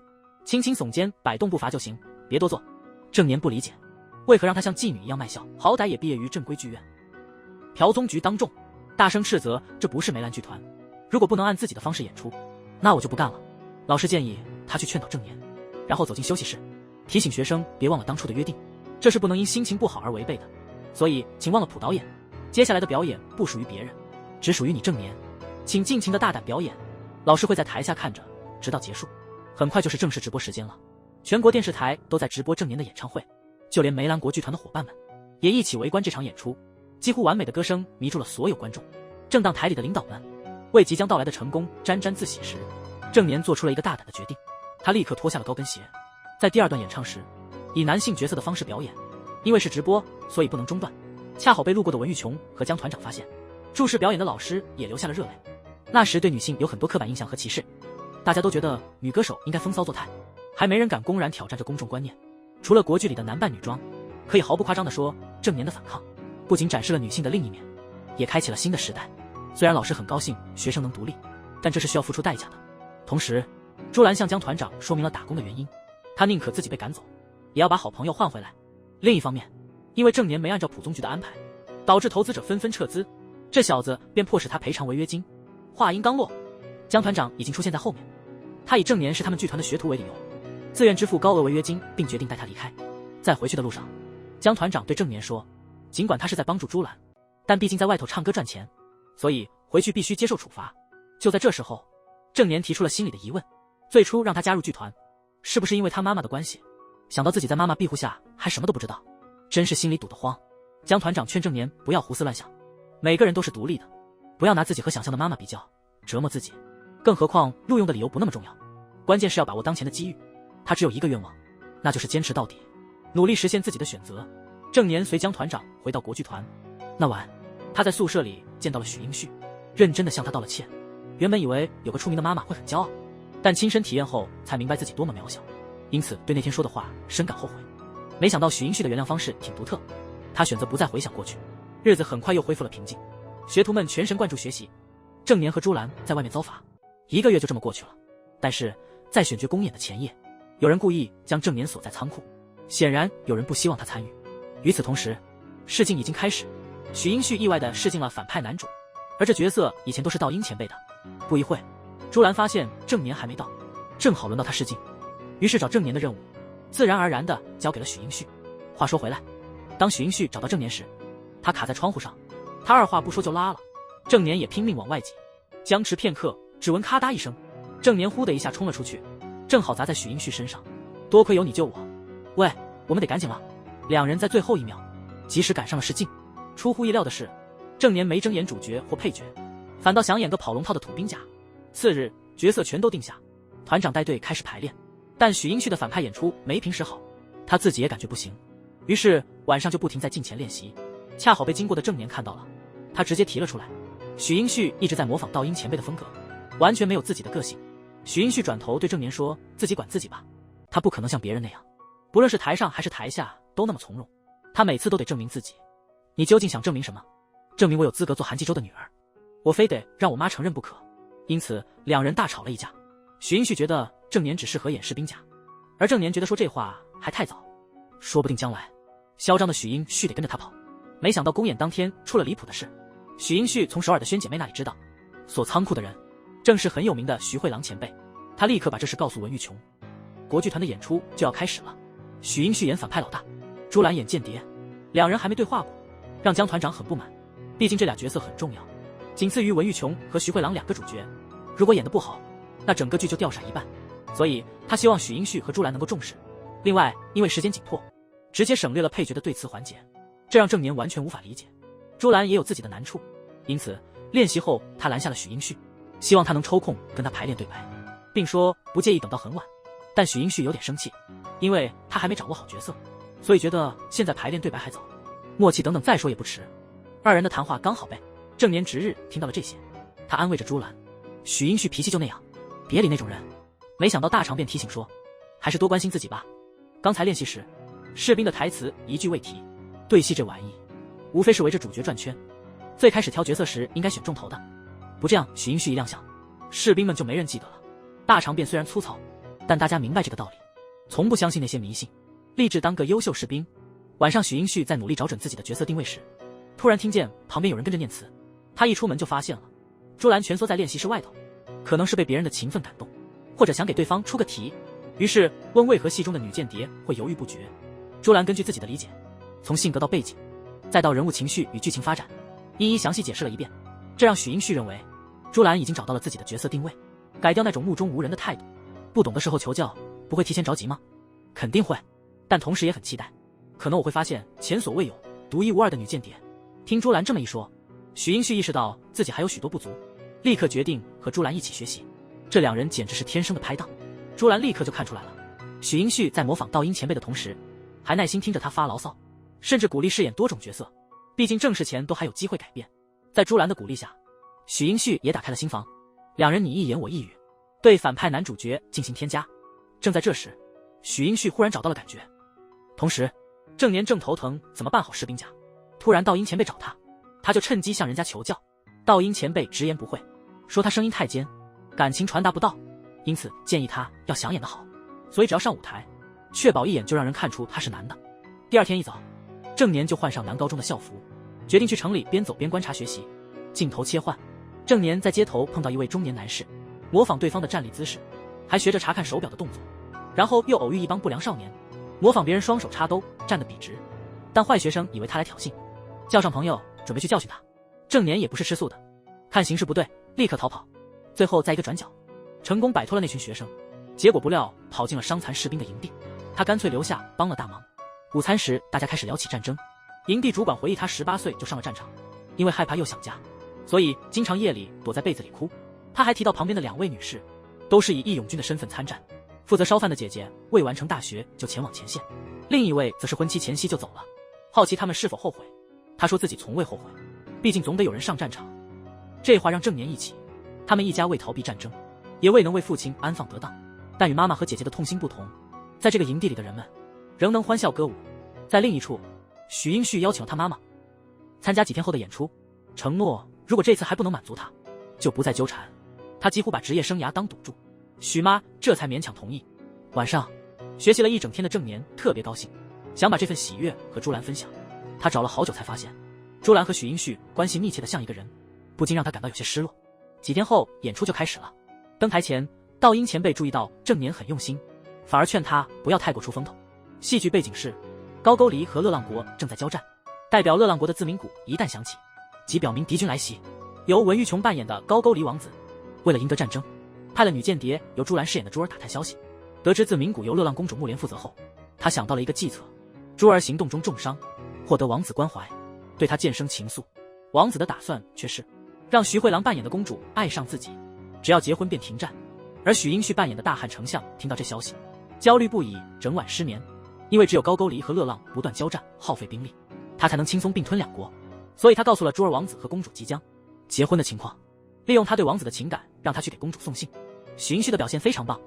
轻轻耸肩摆动步伐就行，别多做。郑年不理解，为何让她像妓女一样卖笑，好歹也毕业于正规剧院。朴宗菊当众大声斥责，这不是梅兰剧团，如果不能按自己的方式演出，那我就不干了。老师建议他去劝导郑年，然后走进休息室，提醒学生别忘了当初的约定，这是不能因心情不好而违背的。所以请忘了蒲导演，接下来的表演不属于别人，只属于你郑年，请尽情的大胆表演。老师会在台下看着，直到结束。很快就是正式直播时间了，全国电视台都在直播郑年的演唱会，就连梅兰国剧团的伙伴们也一起围观这场演出。几乎完美的歌声迷住了所有观众。正当台里的领导们为即将到来的成功沾沾自喜时，郑年做出了一个大胆的决定，他立刻脱下了高跟鞋，在第二段演唱时以男性角色的方式表演。因为是直播，所以不能中断，恰好被路过的文玉琼和江团长发现，注视表演的老师也流下了热泪。那时对女性有很多刻板印象和歧视，大家都觉得女歌手应该风骚做态，还没人敢公然挑战这公众观念。除了国剧里的男扮女装，可以毫不夸张地说，郑年的反抗不仅展示了女性的另一面，也开启了新的时代。虽然老师很高兴学生能独立，但这是需要付出代价的。同时，朱兰向江团长说明了打工的原因，他宁可自己被赶走，也要把好朋友换回来。另一方面，因为郑年没按照蒲宗菊的安排，导致投资者纷纷撤资，这小子便迫使他赔偿违约金。话音刚落，江团长已经出现在后面，他以郑年是他们剧团的学徒为理由，自愿支付高额违约金，并决定带他离开。在回去的路上，江团长对郑年说，尽管他是在帮助朱兰，但毕竟在外头唱歌赚钱，所以回去必须接受处罚。就在这时候，郑年提出了心里的疑问，最初让他加入剧团，是不是因为他妈妈的关系？想到自己在妈妈庇护下还什么都不知道，真是心里堵得慌。江团长劝郑年不要胡思乱想，每个人都是独立的，不要拿自己和想象的妈妈比较，折磨自己。更何况录用的理由不那么重要，关键是要把握当前的机遇。他只有一个愿望，那就是坚持到底，努力实现自己的选择。郑年随江团长回到国剧团，那晚他在宿舍里见到了许英旭，认真地向他道了歉。原本以为有个出名的妈妈会很骄傲，但亲身体验后才明白自己多么渺小，因此对那天说的话深感后悔。没想到许英旭的原谅方式挺独特，他选择不再回想过去。日子很快又恢复了平静，学徒们全神贯注学习。郑年和朱兰在外面遭罚，1个月就这么过去了。但是在选角公演的前夜，有人故意将郑年锁在仓库，显然有人不希望他参与。与此同时，试镜已经开始，许英旭意外地试镜了反派男主，而这角色以前都是道英前辈的。不一会，朱兰发现郑年还没到，正好轮到他试镜，于是找郑年的任务自然而然地交给了许英旭。话说回来，当许英旭找到郑年时，他卡在窗户上，他二话不说就拉了，郑年也拼命往外挤。僵持片刻，只闻咔嗒一声，郑年呼的一下冲了出去，正好砸在许英旭身上。多亏有你救我，喂，我们得赶紧了。两人在最后一秒及时赶上了试镜。出乎意料的是，郑年没争演主角或配角，反倒想演个跑龙套的土兵甲。次日角色全都定下，团长带队开始排练，但许英旭的反派演出没平时好，他自己也感觉不行，于是晚上就不停在镜前练习。恰好被经过的郑年看到了，他直接提了出来。许英旭一直在模仿道英前辈的风格，完全没有自己的个性。许英旭转头对郑年说，自己管自己吧，他不可能像别人那样，不论是台上还是台下都那么从容，他每次都得证明自己。你究竟想证明什么？证明我有资格做韩继周的女儿，我非得让我妈承认不可。因此两人大吵了一架。许英旭觉得郑年只适合演士兵甲，而郑年觉得说这话还太早，说不定将来嚣张的许英旭得跟着他跑。没想到公演当天出了离谱的事，许英旭从首尔的轩姐妹那里知道，锁仓库的人正是很有名的徐慧郎前辈。他立刻把这事告诉文玉琼。国剧团的演出就要开始了，许英旭演反派老大，朱兰演间谍，两人还没对话过，让江团长很不满。毕竟这俩角色很重要，仅次于文玉琼和徐慧郎2个主角，如果演得不好，那整个剧就掉色一半。所以他希望许英旭和朱兰能够重视。另外因为时间紧迫，直接省略了配角的对词环节，这让郑年完全无法理解。朱兰也有自己的难处，因此练习后他拦下了许英旭，希望他能抽空跟他排练对白。并说不介意等到很晚。但许英旭有点生气，因为他还没掌握好角色，所以觉得现在排练对白还早，默契等等再说也不迟。二人的谈话刚好被郑年值日听到了这些，他安慰着朱兰，许英旭脾气就那样，别理那种人。没想到大长便提醒说，还是多关心自己吧。刚才练习时，士兵的台词一句未提，对戏这玩意无非是围着主角转圈。最开始挑角色时应该选重头的，不这样许英旭一亮相，士兵们就没人记得了。大长便虽然粗糙，但大家明白这个道理，从不相信那些迷信，立志当个优秀士兵。晚上许英旭在努力找准自己的角色定位时，突然听见旁边有人跟着念词，他一出门就发现了朱兰蜷缩在练习室外头，可能是被别人的勤奋感动，或者想给对方出个题，于是问为何戏中的女间谍会犹豫不决。朱兰根据自己的理解，从性格到背景，再到人物情绪与剧情发展，一一详细解释了一遍，这让许英旭认为朱兰已经找到了自己的角色定位，改掉那种目中无人的态度。不懂的时候求教，不会提前着急吗？肯定会，但同时也很期待，可能我会发现前所未有、独一无二的女间谍。听朱兰这么一说，许英旭意识到自己还有许多不足，立刻决定和朱兰一起学习。这两人简直是天生的拍档。朱兰立刻就看出来了，许英旭在模仿道英前辈的同时，还耐心听着他发牢骚，甚至鼓励饰演多种角色，毕竟正式前都还有机会改变。在朱兰的鼓励下，许英旭也打开了心房，两人你一言我一语，对反派男主角进行添加。正在这时，许英旭忽然找到了感觉，同时郑年正头疼怎么办好士兵甲，突然道英前辈找他，他就趁机向人家求教。道英前辈直言不讳，说他声音太尖，感情传达不到，因此建议他要想演得好，所以只要上舞台，确保一眼就让人看出他是男的。第二天一早，郑年就换上男高中的校服，决定去城里边走边观察学习。镜头切换，郑年在街头碰到一位中年男士，模仿对方的站立姿势，还学着查看手表的动作，然后又偶遇一帮不良少年，模仿别人双手插兜站得笔直。但坏学生以为他来挑衅，叫上朋友准备去教训他。郑年也不是吃素的，看形势不对，立刻逃跑。最后在一个转角，成功摆脱了那群学生，结果不料跑进了伤残士兵的营地，他干脆留下帮了大忙。午餐时大家开始聊起战争，营地主管回忆他18岁就上了战场，因为害怕又想家，所以经常夜里躲在被子里哭。他还提到旁边的2位女士都是以义勇军的身份参战，负责烧饭的姐姐未完成大学就前往前线，另一位则是婚期前夕就走了。好奇他们是否后悔，他说自己从未后悔，毕竟总得有人上战场。这话让郑年忆起他们一家为逃避战争，也未能为父亲安放得当，但与妈妈和姐姐的痛心不同，在这个营地里的人们仍能欢笑歌舞。在另一处，许英旭邀请了他妈妈参加几天后的演出，承诺如果这次还不能满足他，就不再纠缠。他几乎把职业生涯当赌注，许妈这才勉强同意。晚上学习了一整天的郑年特别高兴，想把这份喜悦和朱兰分享。他找了好久才发现朱兰和许英旭关系密切的像一个人，不禁让他感到有些失落。几天后演出就开始了，登台前道英前辈注意到郑年很用心，反而劝他不要太过出风头。戏剧背景是高句丽和乐浪国正在交战，代表乐浪国的自鸣鼓一旦响起，即表明敌军来袭。由文玉琼扮演的高句丽王子为了赢得战争，派了女间谍由朱兰饰演的珠儿打探消息。得知自鸣鼓由乐浪公主木莲负责后，他想到了一个计策。珠儿行动中重伤，获得王子关怀，对他渐生情愫。王子的打算却是让徐慧郎扮演的公主爱上自己，只要结婚便停战。而许英旭扮演的大汉丞相听到这消息，焦虑不已，整晚失眠。因为只有高句丽和乐浪不断交战，耗费兵力，他才能轻松并吞2国。所以他告诉了珠儿王子和公主即将结婚的情况，利用他对王子的情感，让他去给公主送信。许英旭的表现非常棒，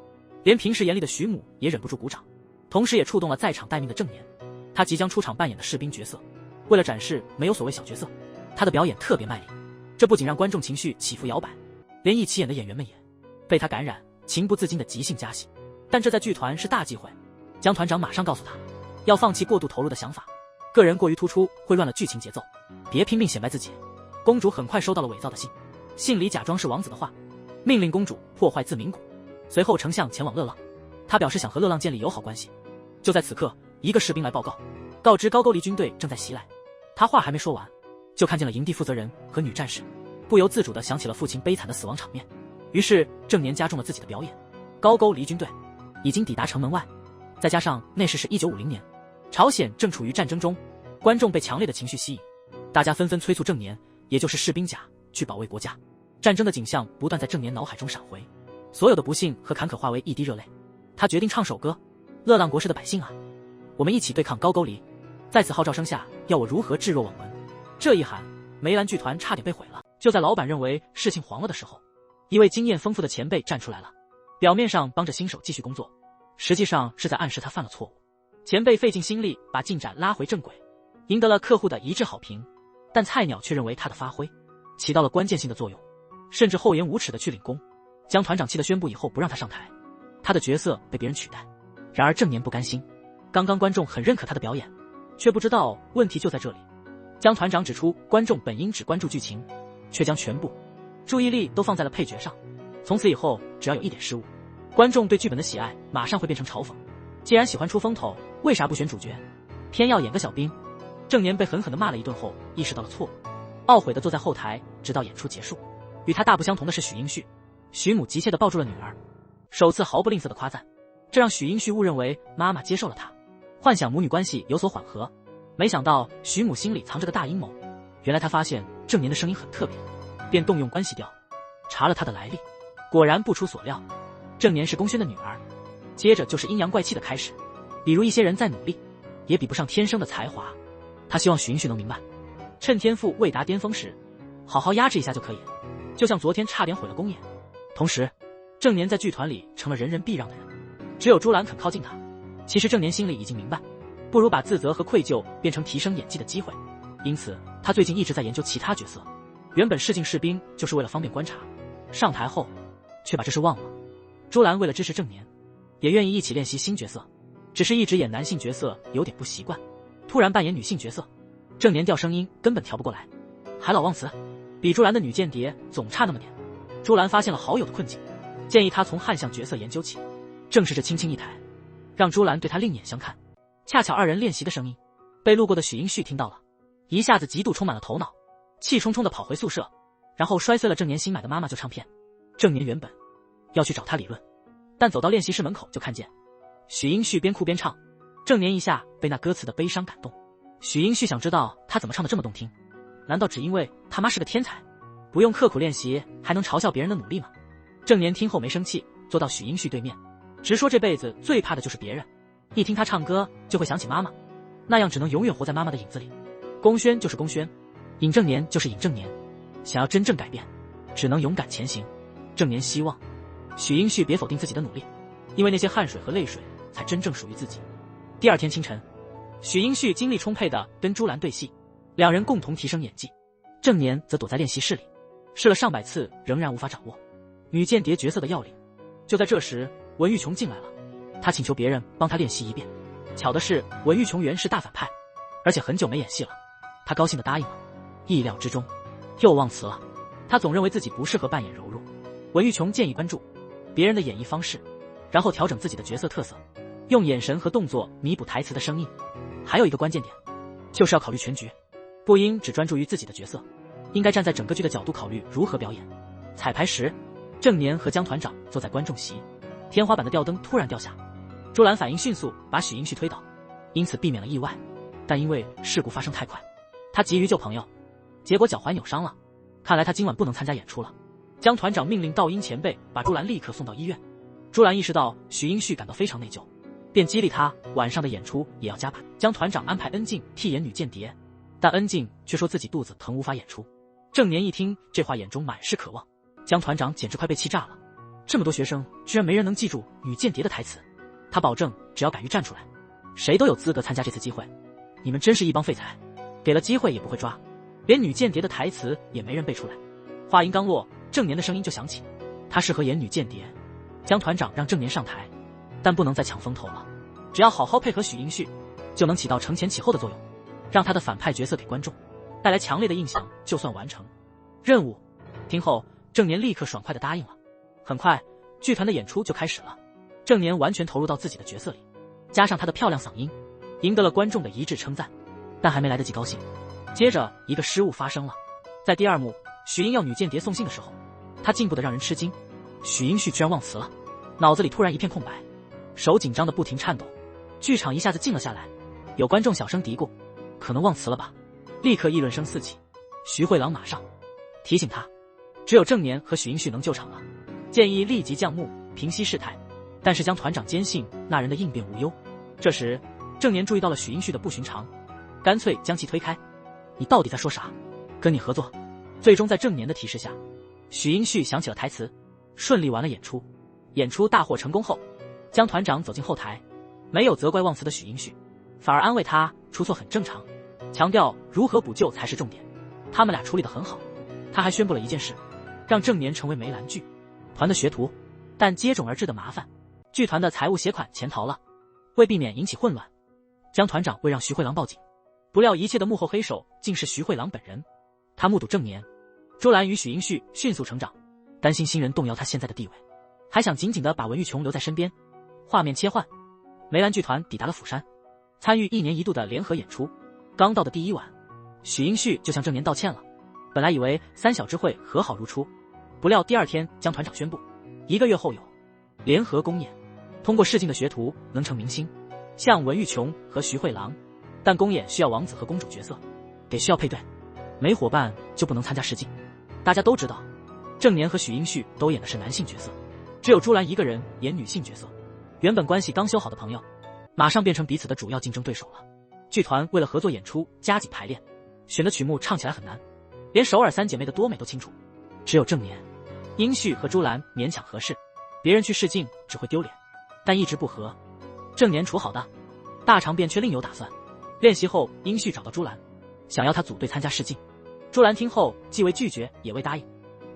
连平时严厉的许母也忍不住鼓掌，同时也触动了在场待命的郑年。他即将出场扮演的士兵角色，为了展示没有所谓小角色，他的表演特别卖力，这不仅让观众情绪起伏摇摆，连一起演的演员们也被他感染，情不自禁的即兴加戏。但这在剧团是大忌讳，江团长马上告诉他，要放弃过度投入的想法，个人过于突出会乱了剧情节奏，别拼命显摆自己。公主很快收到了伪造的信，信里假装是王子的话，命令公主破坏自鸣鼓。随后丞相前往乐浪，他表示想和乐浪建立友好关系。就在此刻，一个士兵来报告，告知高句丽军队正在袭来。他话还没说完，就看见了营地负责人和女战士，不由自主地想起了父亲悲惨的死亡场面。于是郑年加重了自己的表演。高句丽军队已经抵达城门外，再加上那时是1950年，朝鲜正处于战争中，观众被强烈的情绪吸引，大家纷纷催促郑年，也就是士兵甲去保卫国家。战争的景象不断在郑年脑海中闪回，所有的不幸和坎坷化为一滴热泪。他决定唱首歌：乐浪国事的百姓啊，我们一起对抗高句丽。在此号召声下，要我如何置若罔闻？这一喊，梅兰剧团差点被毁了。就在老板认为事情黄了的时候，一位经验丰富的前辈站出来了，表面上帮着新手继续工作，实际上是在暗示他犯了错误。前辈费尽心力把进展拉回正轨，赢得了客户的一致好评，但菜鸟却认为他的发挥起到了关键性的作用，甚至厚颜无耻地去领功。江团长气得宣布以后不让他上台，他的角色被别人取代。然而郑年不甘心，刚刚观众很认可他的表演，却不知道问题就在这里。江团长指出，观众本应只关注剧情，却将全部注意力都放在了配角上。从此以后，只要有一点失误，观众对剧本的喜爱马上会变成嘲讽。既然喜欢出风头，为啥不选主角，偏要演个小兵？郑年被狠狠地骂了一顿后，意识到了错误，懊悔地坐在后台，直到演出结束。与他大不相同的是许英旭，许母急切地抱住了女儿，首次毫不吝啬地夸赞，这让许英旭误认为妈妈接受了他，幻想母女关系有所缓和。没想到许母心里藏着个大阴谋，原来他发现郑年的声音很特别，便动用关系调查了他的来历，果然不出所料，郑年是龚轩的女儿。接着就是阴阳怪气的开始，比如一些人再努力，也比不上天生的才华。他希望许英旭能明白，趁天赋未达巅峰时，好好压制一下就可以，就像昨天差点毁了公演。同时，郑年在剧团里成了人人避让的人，只有朱兰肯靠近他。其实郑年心里已经明白，不如把自责和愧疚变成提升演技的机会，因此他最近一直在研究其他角色。原本试镜士兵就是为了方便观察，上台后却把这事忘了。朱兰为了支持郑年，也愿意一起练习新角色，只是一直演男性角色有点不习惯，突然扮演女性角色，郑年调声音根本调不过来，还老忘词，比朱兰的女间谍总差那么点。朱兰发现了好友的困境，建议他从汉相角色研究起。正是这轻轻一抬，让朱兰对他另眼相看。恰巧二人练习的声音被路过的许英旭听到了，一下子极度充满了头脑，气冲冲地跑回宿舍，然后摔碎了郑年新买的妈妈旧唱片。郑年原本要去找他理论，但走到练习室门口就看见许英旭边哭边唱，郑年一下被那歌词的悲伤感动。许英旭想知道他怎么唱得这么动听，难道只因为他妈是个天才，不用刻苦练习还能嘲笑别人的努力吗？郑年听后没生气，坐到许英旭对面，直说这辈子最怕的就是别人一听他唱歌就会想起妈妈，那样只能永远活在妈妈的影子里。龚轩就是龚轩，尹正年就是尹正年，想要真正改变，只能勇敢前行。郑年希望许英旭别否定自己的努力，因为那些汗水和泪水才真正属于自己。第二天清晨，许英旭精力充沛地跟朱兰对戏，两人共同提升演技。郑年则躲在练习室里，试了上百次，仍然无法掌握女间谍角色的要领。就在这时，文玉琼进来了，他请求别人帮他练习一遍。巧的是，文玉琼原是大反派，而且很久没演戏了，他高兴地答应了。意料之中，又忘词了。他总认为自己不适合扮演柔弱。文玉琼建议关注别人的演绎方式，然后调整自己的角色特色，用眼神和动作弥补台词的生硬。还有一个关键点，就是要考虑全局，不应只专注于自己的角色，应该站在整个剧的角度考虑如何表演。彩排时，郑年和江团长坐在观众席，天花板的吊灯突然掉下，朱兰反应迅速把许英旭推倒，因此避免了意外。但因为事故发生太快，他急于救朋友，结果脚踝扭伤了，看来他今晚不能参加演出了。江团长命令道英前辈把朱兰立刻送到医院。朱兰意识到许英旭感到非常内疚，便激励他晚上的演出也要加把。江团长安排恩静替演女间谍，但恩静却说自己肚子疼无法演出。郑年一听这话，眼中满是渴望。江团长简直快被气炸了，这么多学生居然没人能记住女间谍的台词。他保证只要敢于站出来，谁都有资格参加这次机会。你们真是一帮废材，给了机会也不会抓，连女间谍的台词也没人背出来。话音刚落，郑年的声音就响起，他适合演女间谍。江团长让郑年上台，但不能再抢风头了，只要好好配合许英旭，就能起到承前启后的作用，让他的反派角色给观众带来强烈的印象，就算完成任务。听后，郑年立刻爽快地答应了。很快，剧团的演出就开始了。郑年完全投入到自己的角色里，加上他的漂亮嗓音，赢得了观众的一致称赞。但还没来得及高兴，接着一个失误发生了。在第二幕，许英要女间谍送信的时候，他进步得让人吃惊，许英旭居然忘词了，脑子里突然一片空白，手紧张的不停颤抖。剧场一下子静了下来，有观众小声嘀咕，可能忘词了吧。立刻议论声四起。徐慧郎马上提醒他，只有郑年和许英旭能救场了。建议立即降幕，平息事态。但是江团长坚信那人的应变无忧。这时，郑年注意到了许英旭的不寻常，干脆将其推开。你到底在说啥？跟你合作。最终在郑年的提示下，许英旭想起了台词，顺利完了演出。演出大获成功后，江团长走进后台，没有责怪忘词的许英旭，反而安慰他出错很正常，强调如何补救才是重点。他们俩处理得很好。他还宣布了一件事，让郑年成为梅兰剧团的学徒。但接踵而至的麻烦，剧团的财务携款潜逃了。为避免引起混乱，江团长未让徐慧郎报警，不料一切的幕后黑手竟是徐慧郎本人。他目睹郑年、朱兰与许英旭迅速成长，担心新人动摇他现在的地位，还想紧紧地把文玉琼留在身边。画面切换，梅兰剧团抵达了釜山，参与1年1度的联合演出。刚到的第1晚，许英旭就向郑年道歉了。本来以为3小之会和好如初，不料第2天江团长宣布，1个月后有联合公演，通过试镜的学徒能成明星，像文玉琼和徐慧郎。但公演需要王子和公主角色，得需要配对，没伙伴就不能参加试镜。大家都知道，郑年和许英旭都演的是男性角色，只有朱兰一个人演女性角色。原本关系刚修好的朋友，马上变成彼此的主要竞争对手了。剧团为了合作演出加紧排练，选的曲目唱起来很难，连首尔3姐妹的多美都清楚，只有郑年、英旭和朱兰勉强合适，别人去试镜只会丢脸。但一直不合，郑年处好的，大长便却另有打算。练习后，英旭找到朱兰，想要他组队参加试镜。朱兰听后既未拒绝也未答应，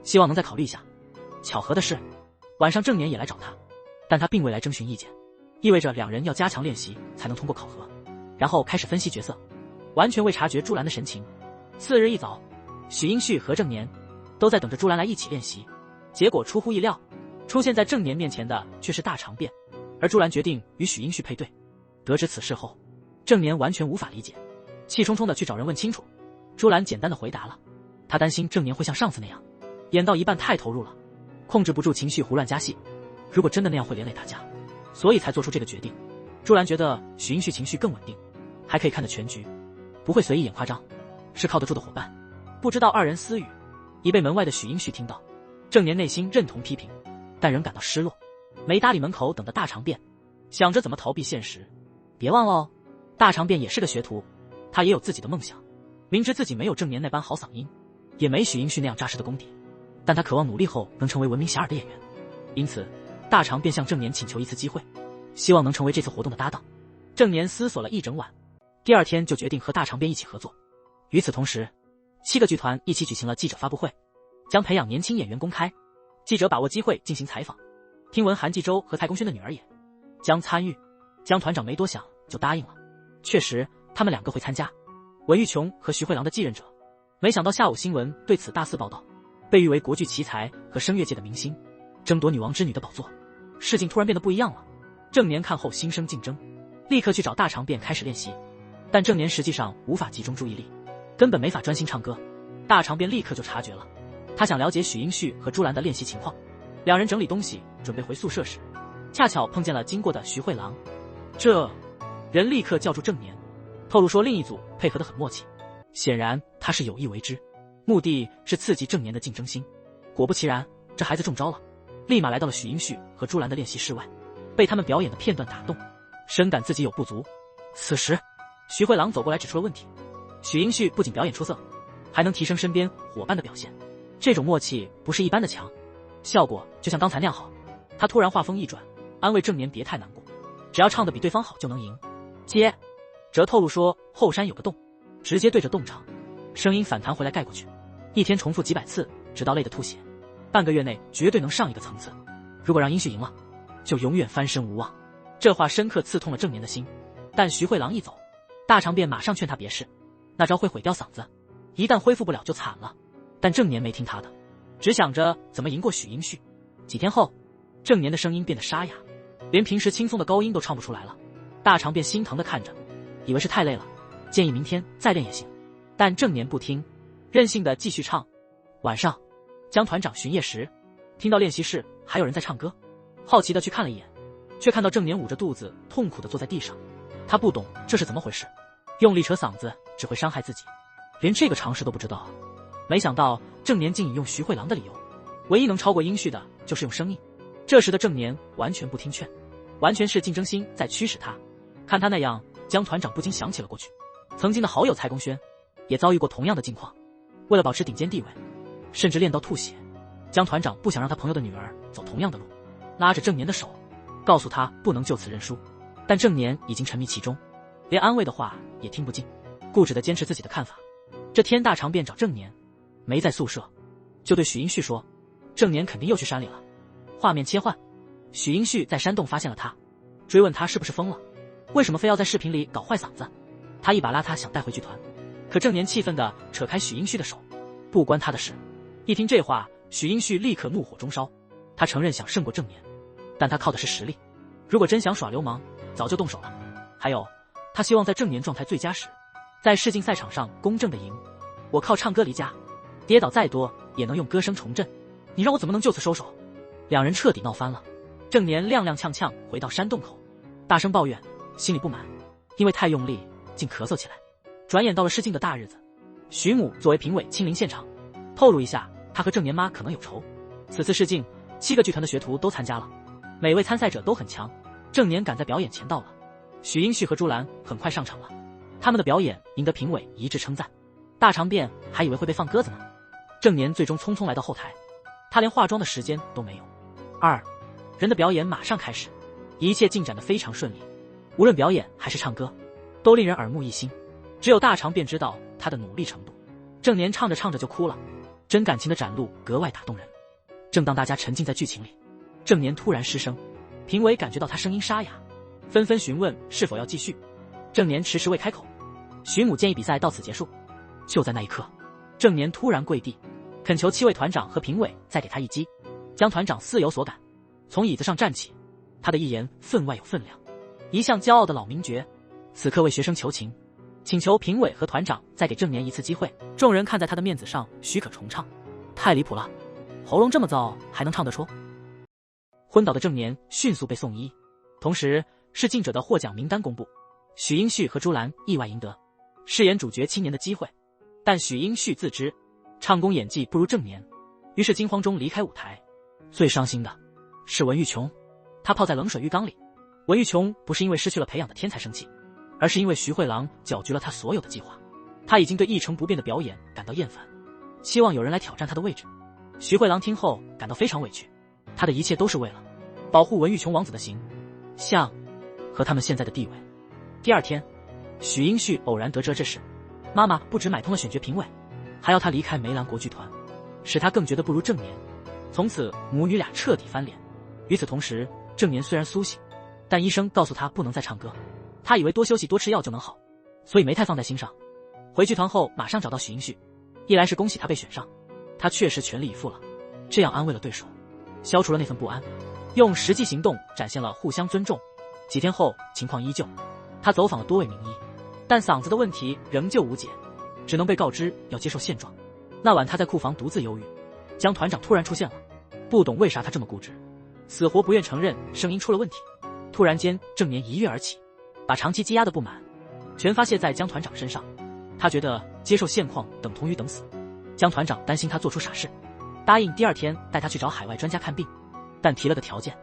希望能再考虑一下。巧合的是，晚上郑年也来找他，但他并未来征询意见，意味着2人要加强练习才能通过考核。然后开始分析角色，完全未察觉朱兰的神情。次日一早，许英旭和郑年都在等着朱兰来一起练习，结果出乎意料，出现在郑年面前的却是大长辫，而朱兰决定与许英旭配对。得知此事后，郑年完全无法理解，气冲冲的去找人问清楚。朱兰简单的回答了，他担心郑年会像上次那样，演到一半太投入了，控制不住情绪胡乱加戏，如果真的那样会连累大家，所以才做出这个决定。朱兰觉得许英旭情绪更稳定，还可以看得全局，不会随意演夸张，是靠得住的伙伴。不知道2人私语已被门外的许英旭听到，郑年内心认同批评，但仍感到失落，没搭理门口等的大长辫，想着怎么逃避现实。别忘了哦，大长辫也是个学徒，他也有自己的梦想。明知自己没有郑年那般好嗓音，也没许英旭那样扎实的功底，但他渴望努力后能成为闻名遐迩的演员。因此大长便向郑年请求一次机会，希望能成为这次活动的搭档。郑年思索了一整晚，第2天就决定和大长辫一起合作。与此同时，7个剧团一起举行了记者发布会，将培养年轻演员公开。记者把握机会进行采访，听闻韩继周和蔡功轩的女儿也将参与，江团长没多想就答应了。确实他们2个会参加，文玉琼和徐慧郎的继任者。没想到下午新闻对此大肆报道，被誉为国剧奇才和声乐界的明星，争夺女王之女的宝座。事情突然变得不一样了。郑年看后心生竞争，立刻去找大长辫开始练习，但郑年实际上无法集中注意力，根本没法专心唱歌。大长辫立刻就察觉了，他想了解许英旭和朱兰的练习情况。2人整理东西准备回宿舍时，恰巧碰见了经过的徐慧郎。这人立刻叫住郑年，透露说另一组配合得很默契，显然他是有意为之，目的是刺激郑年的竞争心。果不其然，这孩子中招了，立马来到了许英旭和朱兰的练习室外，被他们表演的片段打动，深感自己有不足。此时徐慧郎走过来指出了问题，许英旭不仅表演出色，还能提升身边伙伴的表现，这种默契不是一般的强，效果就像刚才那样好。他突然话锋一转，安慰郑年别太难过，只要唱得比对方好就能赢。接着透露说后山有个洞，直接对着洞唱，声音反弹回来盖过去，1天重复几百次，直到累得吐血。半个月内绝对能上一个层次，如果让英旭赢了，就永远翻身无望。这话深刻刺痛了郑年的心。但徐慧郎一走，大长辫马上劝他别试，那招会毁掉嗓子，一旦恢复不了就惨了。但郑年没听他的，只想着怎么赢过许英旭。几天后，郑年的声音变得沙哑，连平时轻松的高音都唱不出来了。大长辫心疼地看着，以为是太累了，建议明天再练也行。但郑年不听，任性地继续唱。晚上，江团长巡夜时，听到练习室还有人在唱歌，好奇地去看了一眼，却看到郑年捂着肚子痛苦地坐在地上。他不懂这是怎么回事，用力扯嗓子只会伤害自己，连这个常识都不知道。没想到郑年竟引用徐慧郎的理由，唯一能超过英旭的就是用生硬。这时的郑年完全不听劝，完全是竞争心在驱使他。看他那样，江团长不禁想起了过去，曾经的好友蔡公轩也遭遇过同样的境况。为了保持顶尖地位，甚至练到吐血，江团长不想让他朋友的女儿走同样的路，拉着郑年的手，告诉他不能就此认输。但郑年已经沉迷其中，连安慰的话也听不进，固执地坚持自己的看法。这天大长便找郑年，没在宿舍，就对许英旭说，郑年肯定又去山里了。画面切换，许英旭在山洞发现了他，追问他是不是疯了，为什么非要在视频里搞坏嗓子。他一把拉他想带回剧团，可郑年气愤地扯开许英旭的手，不关他的事。一听这话，许英旭立刻怒火中烧。他承认想胜过郑年，但他靠的是实力，如果真想耍流氓早就动手了。还有，他希望在郑年状态最佳时，在世竞赛场上公正的赢。我靠唱歌离家，跌倒再多也能用歌声重振，你让我怎么能就此收手。两人彻底闹翻了。郑年踉踉跄跄回到山洞口，大声抱怨，心里不满，因为太用力竟咳嗽起来。转眼到了试镜的大日子，徐母作为评委亲临现场，透露一下他和郑年妈可能有仇。此次试镜7个剧团的学徒都参加了，每位参赛者都很强。郑年赶在表演前到了，许英旭和朱兰很快上场了，他们的表演赢得评委一致称赞。大长辫还以为会被放鸽子呢，郑年最终匆匆来到后台，他连化妆的时间都没有。人的表演马上开始，一切进展得非常顺利，无论表演还是唱歌都令人耳目一新，只有大长便知道他的努力程度。郑年唱着唱着就哭了，真感情的展露格外打动人。正当大家沉浸在剧情里，郑年突然失声，评委感觉到他声音沙哑，纷纷询问是否要继续。郑年迟迟未开口，徐母建议比赛到此结束。就在那一刻，郑年突然跪地，恳求7位团长和评委再给他一击。江团长似有所感，从椅子上站起，他的一言分外有分量。一向骄傲的老名角，此刻为学生求情，请求评委和团长再给郑年一次机会。众人看在他的面子上，许可重唱。太离谱了，喉咙这么燥还能唱得出？昏倒的郑年迅速被送医，同时试镜者的获奖名单公布，许英旭和朱兰意外赢得饰演主角青年的机会，但许英旭自知唱功演技不如郑年，于是惊慌中离开舞台。最伤心的是文玉琼，他泡在冷水浴缸里。文玉琼不是因为失去了培养的天才生气，而是因为徐慧郎搅局了他所有的计划。他已经对一成不变的表演感到厌烦，期望有人来挑战他的位置。徐慧郎听后感到非常委屈，他的一切都是为了保护文玉琼王子的形象和他们现在的地位。第二天，许英旭偶然得知了这事，妈妈不止买通了选角评委，还要他离开梅兰国剧团，使他更觉得不如郑年。从此母女俩彻底翻脸。与此同时，郑年虽然苏醒，但医生告诉他不能再唱歌，他以为多休息多吃药就能好，所以没太放在心上。回剧团后马上找到许英旭，一来是恭喜他被选上，他确实全力以赴了，这样安慰了对手，消除了那份不安，用实际行动展现了互相尊重。几天后情况依旧，他走访了多位名医，但嗓子的问题仍旧无解，只能被告知要接受现状。那晚他在库房独自忧郁，江团长突然出现了，不懂为啥他这么固执，死活不愿承认声音出了问题。突然间郑年一跃而起，把长期积压的不满全发泄在江团长身上。他觉得接受现况等同于等死。江团长担心他做出傻事，答应第二天带他去找海外专家看病，但提了个条件，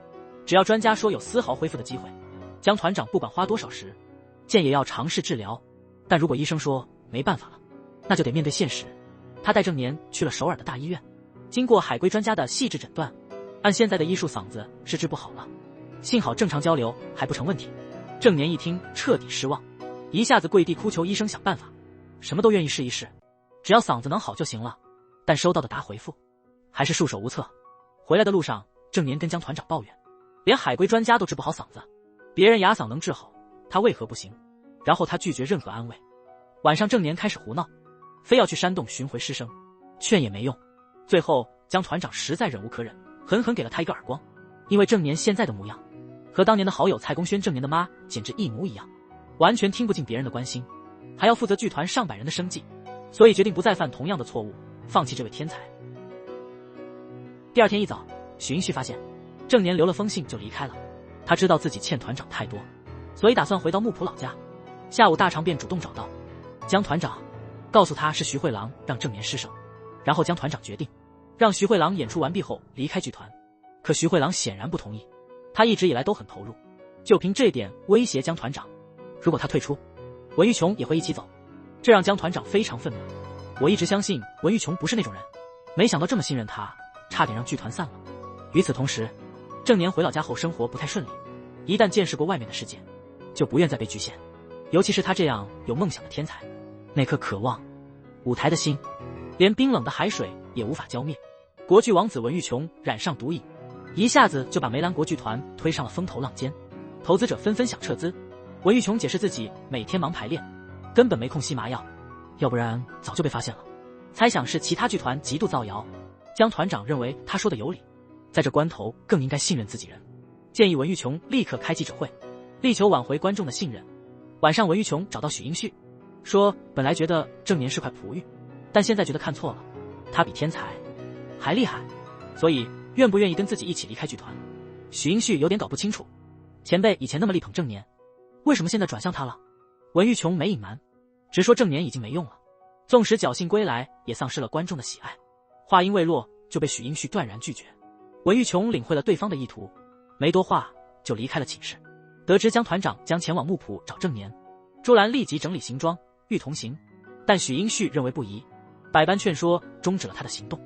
只要专家说有丝毫恢复的机会，江团长不管花多少时间也要尝试治疗。但如果医生说没办法了，那就得面对现实。他带郑年去了首尔的大医院，经过海归专家的细致诊断，按现在的医术嗓子是治不好了，幸好正常交流还不成问题。郑年一听彻底失望，一下子跪地哭求医生想办法，什么都愿意试一试，只要嗓子能好就行了。但收到的答回复还是束手无策。回来的路上，郑年跟江团长抱怨，连海归专家都治不好嗓子，别人哑嗓能治好，他为何不行？然后他拒绝任何安慰。晚上郑年开始胡闹，非要去山洞寻回师生，劝也没用。最后江团长实在忍无可忍，狠狠给了他一个耳光。因为郑年现在的模样和当年的好友蔡公轩郑年的妈简直一模一样，完全听不进别人的关心，还要负责剧团上百人的生计，所以决定不再犯同样的错误，放弃这位天才。第二天一早，许英旭发现郑年留了封信就离开了。他知道自己欠团长太多，所以打算回到木浦老家。下午大长便主动找到江团长，告诉他是徐慧郎让郑年失声，然后江团长决定让徐慧郎演出完毕后离开剧团。可徐慧郎显然不同意，他一直以来都很投入，就凭这点威胁江团长，如果他退出，文玉琼也会一起走，这让江团长非常愤怒。我一直相信文玉琼不是那种人，没想到这么信任他，差点让剧团散了。与此同时，郑年回老家后生活不太顺利，一旦见识过外面的世界，就不愿再被局限，尤其是他这样有梦想的天才，那颗渴望舞台的心，连冰冷的海水也无法浇灭。国剧王子文玉琼染上毒瘾，一下子就把梅兰国剧团推上了风头浪尖，投资者纷纷想撤资。文玉琼解释自己每天忙排练，根本没空吸麻药，要不然早就被发现了。猜想是其他剧团极度造谣，江团长认为他说的有理，在这关头更应该信任自己人，建议文玉琼立刻开记者会，力求挽回观众的信任。晚上文玉琼找到许英旭，说本来觉得郑年是块璞玉，但现在觉得看错了，他比天才还厉害，所以愿不愿意跟自己一起离开剧团。许英旭有点搞不清楚，前辈以前那么力捧郑年，为什么现在转向他了？文玉琼没隐瞒，直说郑年已经没用了，纵使侥幸归来，也丧失了观众的喜爱。话音未落，就被许英旭断然拒绝。文玉琼领会了对方的意图，没多话就离开了寝室。得知江团长将前往木浦找郑年，朱兰立即整理行装，欲同行，但许英旭认为不宜，百般劝说，终止了他的行动，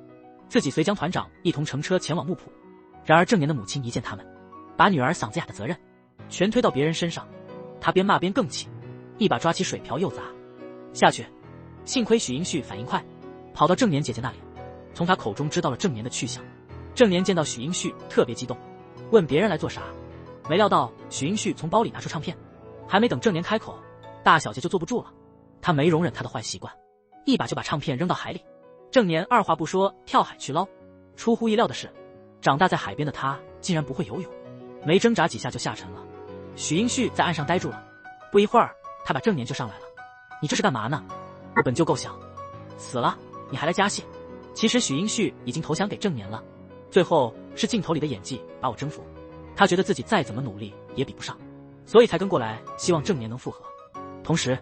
自己随江团长一同乘车前往木浦。然而郑年的母亲一见他们，把女儿嗓子哑的责任全推到别人身上，他边骂边更气，一把抓起水瓢又砸下去。幸亏许英旭反应快，跑到郑年姐姐那里，从他口中知道了郑年的去向。郑年见到许英旭特别激动，问别人来做啥，没料到许英旭从包里拿出唱片，还没等郑年开口，大小姐就坐不住了，他没容忍他的坏习惯，一把就把唱片扔到海里。郑年二话不说跳海去捞。出乎意料的是，长大在海边的他竟然不会游泳，没挣扎几下就下沉了。许英旭在岸上呆住了，不一会儿他把郑年就上来了，你这是干嘛呢？我本就够想死了，你还来加戏？其实许英旭已经投降给郑年了，最后是镜头里的演技把我征服，他觉得自己再怎么努力也比不上，所以才跟过来，希望郑年能复合。同时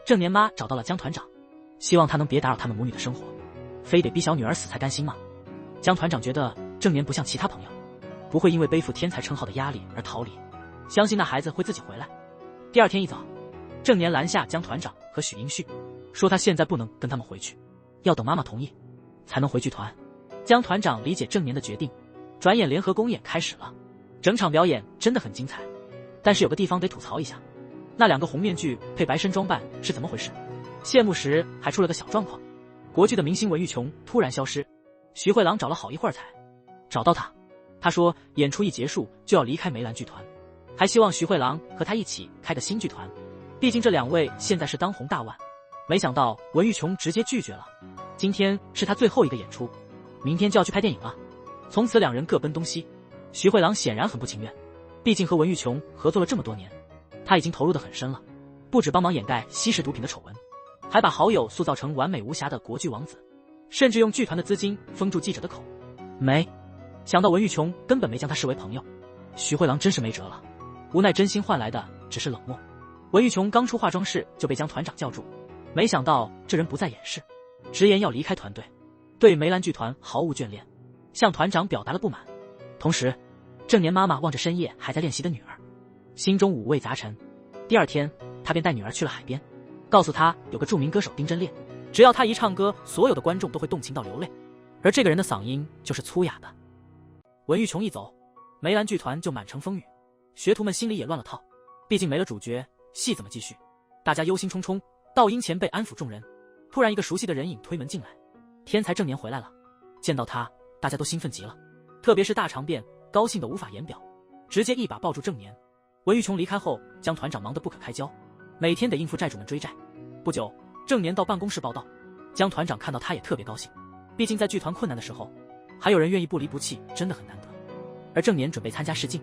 郑年妈找到了江团长，希望他能别打扰他们母女的生活，非得逼小女儿死才甘心吗？江团长觉得郑年不像其他朋友，不会因为背负天才称号的压力而逃离，相信那孩子会自己回来。第二天一早，郑年拦下江团长和许英旭，说他现在不能跟他们回去，要等妈妈同意才能回剧团。江团长理解郑年的决定，转眼联合公演开始了，整场表演真的很精彩，但是有个地方得吐槽一下，那两个红面具配白身装扮是怎么回事？谢幕时还出了个小状况，国剧的明星文玉琼突然消失，徐慧郎找了好一会儿才找到他，他说演出一结束就要离开梅兰剧团，还希望徐慧郎和他一起开个新剧团，毕竟这两位现在是当红大腕。没想到文玉琼直接拒绝了，今天是他最后一个演出，明天就要去拍电影了，从此两人各奔东西。徐慧郎显然很不情愿，毕竟和文玉琼合作了这么多年，他已经投入得很深了，不止帮忙掩盖吸食毒品的丑闻，还把好友塑造成完美无瑕的国剧王子，甚至用剧团的资金封住记者的口。没想到文玉琼根本没将他视为朋友，徐慧郎真是没辙了，无奈真心换来的只是冷漠。文玉琼刚出化妆室就被江团长叫住，没想到这人不再掩饰，直言要离开团队，对梅兰剧团毫无眷恋，向团长表达了不满。同时郑年妈妈望着深夜还在练习的女儿，心中五味杂陈。第二天她便带女儿去了海边，告诉她有个著名歌手丁真烈，只要他一唱歌，所有的观众都会动情到流泪，而这个人的嗓音就是粗哑的。文玉琼一走，梅兰剧团就满城风雨，学徒们心里也乱了套，毕竟没了主角，戏怎么继续？大家忧心忡忡，道英前辈安抚众人，突然一个熟悉的人影推门进来，天才郑年回来了。见到他，大家都兴奋极了，特别是大长辫，高兴得无法言表，直接一把抱住郑年。文玉琼离开后，江团长忙得不可开交，每天得应付债主们追债。不久，郑年到办公室报道，江团长看到他也特别高兴，毕竟在剧团困难的时候，还有人愿意不离不弃，真的很难得。而郑年准备参加试镜，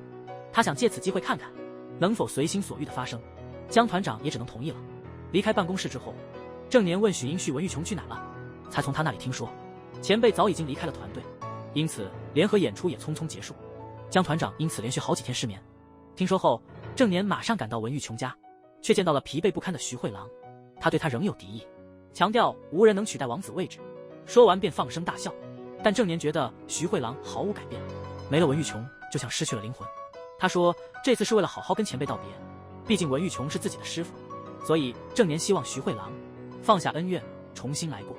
他想借此机会看看能否随心所欲的发生，江团长也只能同意了。离开办公室之后，郑年问许英旭文玉琼去哪了，才从他那里听说前辈早已经离开了团队，因此联合演出也匆匆结束。江团长因此连续好几天失眠。听说后，郑年马上赶到文玉琼家，却见到了疲惫不堪的徐慧郎，他对他仍有敌意，强调无人能取代王子位置，说完便放声大笑。但郑年觉得徐慧郎毫无改变，没了文玉琼，就像失去了灵魂。他说这次是为了好好跟前辈道别，毕竟文玉琼是自己的师傅，所以郑年希望徐慧郎放下恩怨，重新来过。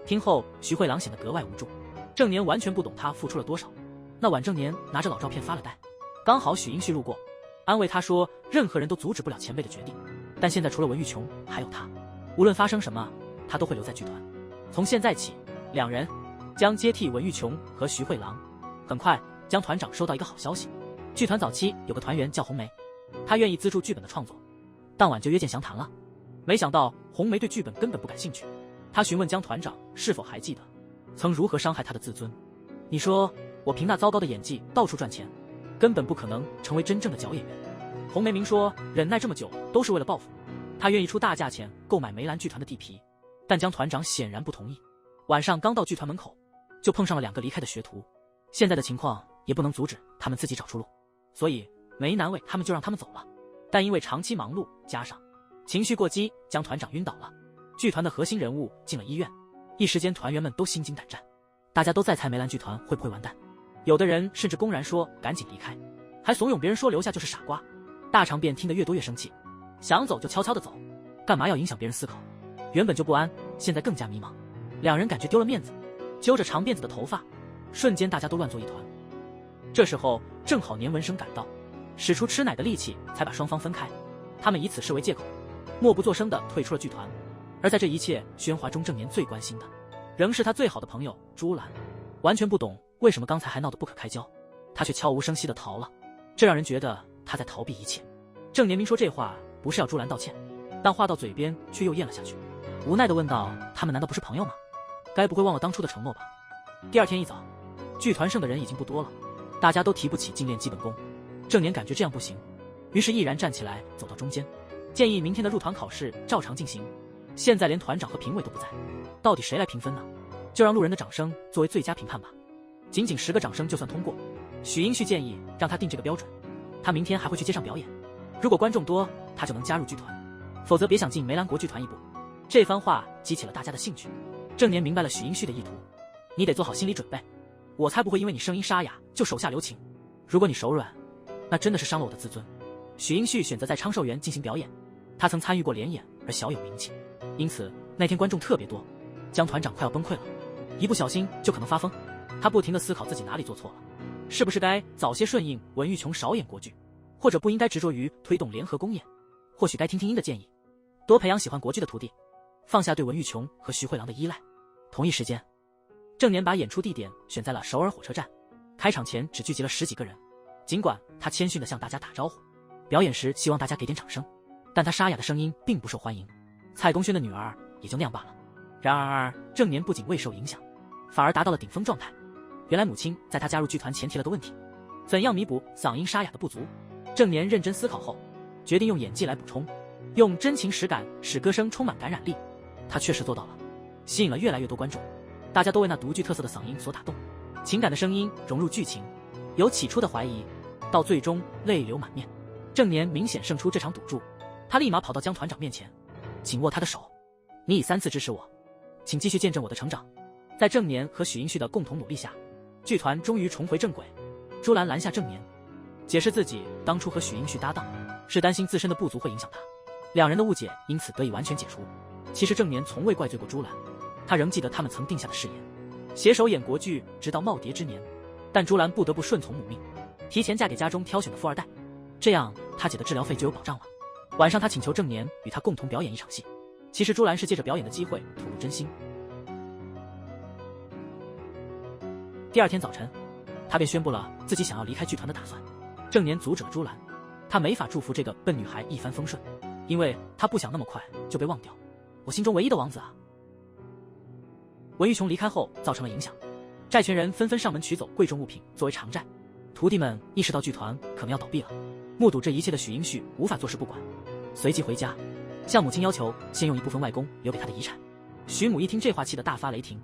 听后，徐慧郎显得格外无助。郑年完全不懂他付出了多少。那晚，郑年拿着老照片发了呆，刚好许英旭路过，安慰他说任何人都阻止不了前辈的决定，但现在除了文玉琼还有他，无论发生什么他都会留在剧团。从现在起，两人将接替文玉琼和徐慧郎。很快，江团长收到一个好消息，剧团早期有个团员叫红梅，他愿意资助剧本的创作，当晚就约见详谈了。没想到红梅对剧本根本不感兴趣，他询问江团长是否还记得曾如何伤害他的自尊。你说我凭那糟糕的演技到处赚钱，根本不可能成为真正的角演员。红梅明说忍耐这么久都是为了报复，他愿意出大价钱购买梅兰剧团的地皮，但江团长显然不同意。晚上刚到剧团门口，就碰上了2个离开的学徒。现在的情况也不能阻止他们自己找出路，所以没难为他们就让他们走了。但因为长期忙碌加上情绪过激，江团长晕倒了。剧团的核心人物进了医院，一时间团员们都心惊胆战，大家都在猜梅兰剧团会不会完蛋。有的人甚至公然说赶紧离开，还怂恿别人说留下就是傻瓜。大长辫听得越多越生气，想走就悄悄地走，干嘛要影响别人思考？原本就不安，现在更加迷茫。两人感觉丢了面子，揪着长辫子的头发，瞬间大家都乱作一团。这时候正好年文生赶到，使出吃奶的力气才把双方分开。他们以此事为借口，默不作声地退出了剧团。而在这一切喧哗中，郑年最关心的仍是他最好的朋友朱兰。完全不懂为什么刚才还闹得不可开交，他却悄无声息地逃了，这让人觉得他在逃避一切。郑年明说这话不是要朱兰道歉，但话到嘴边却又咽了下去，无奈地问道：他们难道不是朋友吗？该不会忘了当初的承诺吧？第二天一早，剧团剩的人已经不多了，大家都提不起劲练基本功。郑年感觉这样不行，于是毅然站起来走到中间，建议明天的入团考试照常进行。现在连团长和评委都不在，到底谁来评分呢？就让路人的掌声作为最佳评判吧，仅仅10个掌声就算通过。许英旭建议让他定这个标准，他明天还会去街上表演，如果观众多，他就能加入剧团，否则别想进梅兰国剧团一步。这番话激起了大家的兴趣。郑年明白了许英旭的意图，你得做好心理准备，我才不会因为你声音沙哑就手下留情，如果你手软，那真的是伤了我的自尊。许英旭选择在昌寿园进行表演，他曾参与过联演而小有名气，因此那天观众特别多。江团长快要崩溃了，一不小心就可能发疯。他不停地思考自己哪里做错了，是不是该早些顺应文玉琼少演国剧，或者不应该执着于推动联合公演，或许该听听鹰的建议，多培养喜欢国剧的徒弟，放下对文玉琼和徐慧郎的依赖。同一时间，郑年把演出地点选在了首尔火车站，开场前只聚集了10几个人。尽管他谦逊地向大家打招呼，表演时希望大家给点掌声，但他沙哑的声音并不受欢迎。蔡东轩的女儿也就那样罢了。然而郑年不仅未受影响，反而达到了顶峰状态。原来母亲在他加入剧团前提了个问题，怎样弥补嗓音沙哑的不足。郑年认真思考后，决定用演技来补充，用真情实感使歌声充满感染力。他确实做到了，吸引了越来越多观众，大家都为那独具特色的嗓音所打动，情感的声音融入剧情，由起初的怀疑到最终泪流满面。郑年明显胜出这场赌注，他立马跑到江团长面前，紧握他的手，你已3次支持我，请继续见证我的成长。在郑年和许英旭的共同努力下，剧团终于重回正轨。朱兰拦下郑年，解释自己当初和许英旭搭档是担心自身的不足会影响他，两人的误解因此得以完全解除。其实郑年从未怪罪过朱兰，他仍记得他们曾定下的誓言，携手演国剧直到耄耋之年。但朱兰不得不顺从母命，提前嫁给家中挑选的富二代，这样他姐的治疗费就有保障了。晚上他请求郑年与他共同表演一场戏，其实朱兰是借着表演的机会吐露真心。第二天早晨，他便宣布了自己想要离开剧团的打算。郑年阻止了朱兰，他没法祝福这个笨女孩一帆风顺，因为他不想那么快就被忘掉。我心中唯一的王子啊！文玉琼离开后造成了影响，债权人纷纷上门取走贵重物品作为偿债，徒弟们意识到剧团可能要倒闭了。目睹这一切的许英旭无法坐视不管，随即回家向母亲要求先用一部分外公留给他的遗产。许母一听这话气得大发雷霆，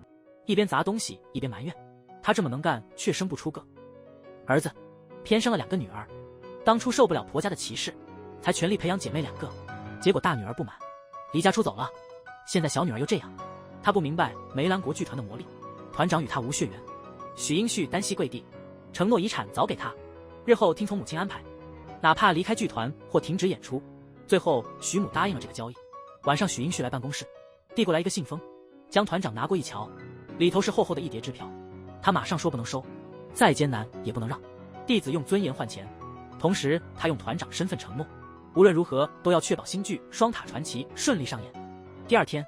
一边砸东西一边埋怨，他这么能干却生不出个儿子，偏生了2个女儿，当初受不了婆家的歧视，才全力培养姐妹2个，结果大女儿不满，离家出走了，现在小女儿又这样。他不明白梅兰国剧团的魔力，团长与他无血缘。许英旭单膝跪地，承诺遗产早给他，日后听从母亲安排，哪怕离开剧团或停止演出。最后徐母答应了这个交易。晚上许英旭来办公室，递过来一个信封，江团长拿过一瞧，里头是厚厚的一叠支票。他马上说不能收，再艰难也不能让，弟子用尊严换钱。同时他用团长身份承诺，无论如何都要确保新剧《双塔传奇》顺利上演。第二天，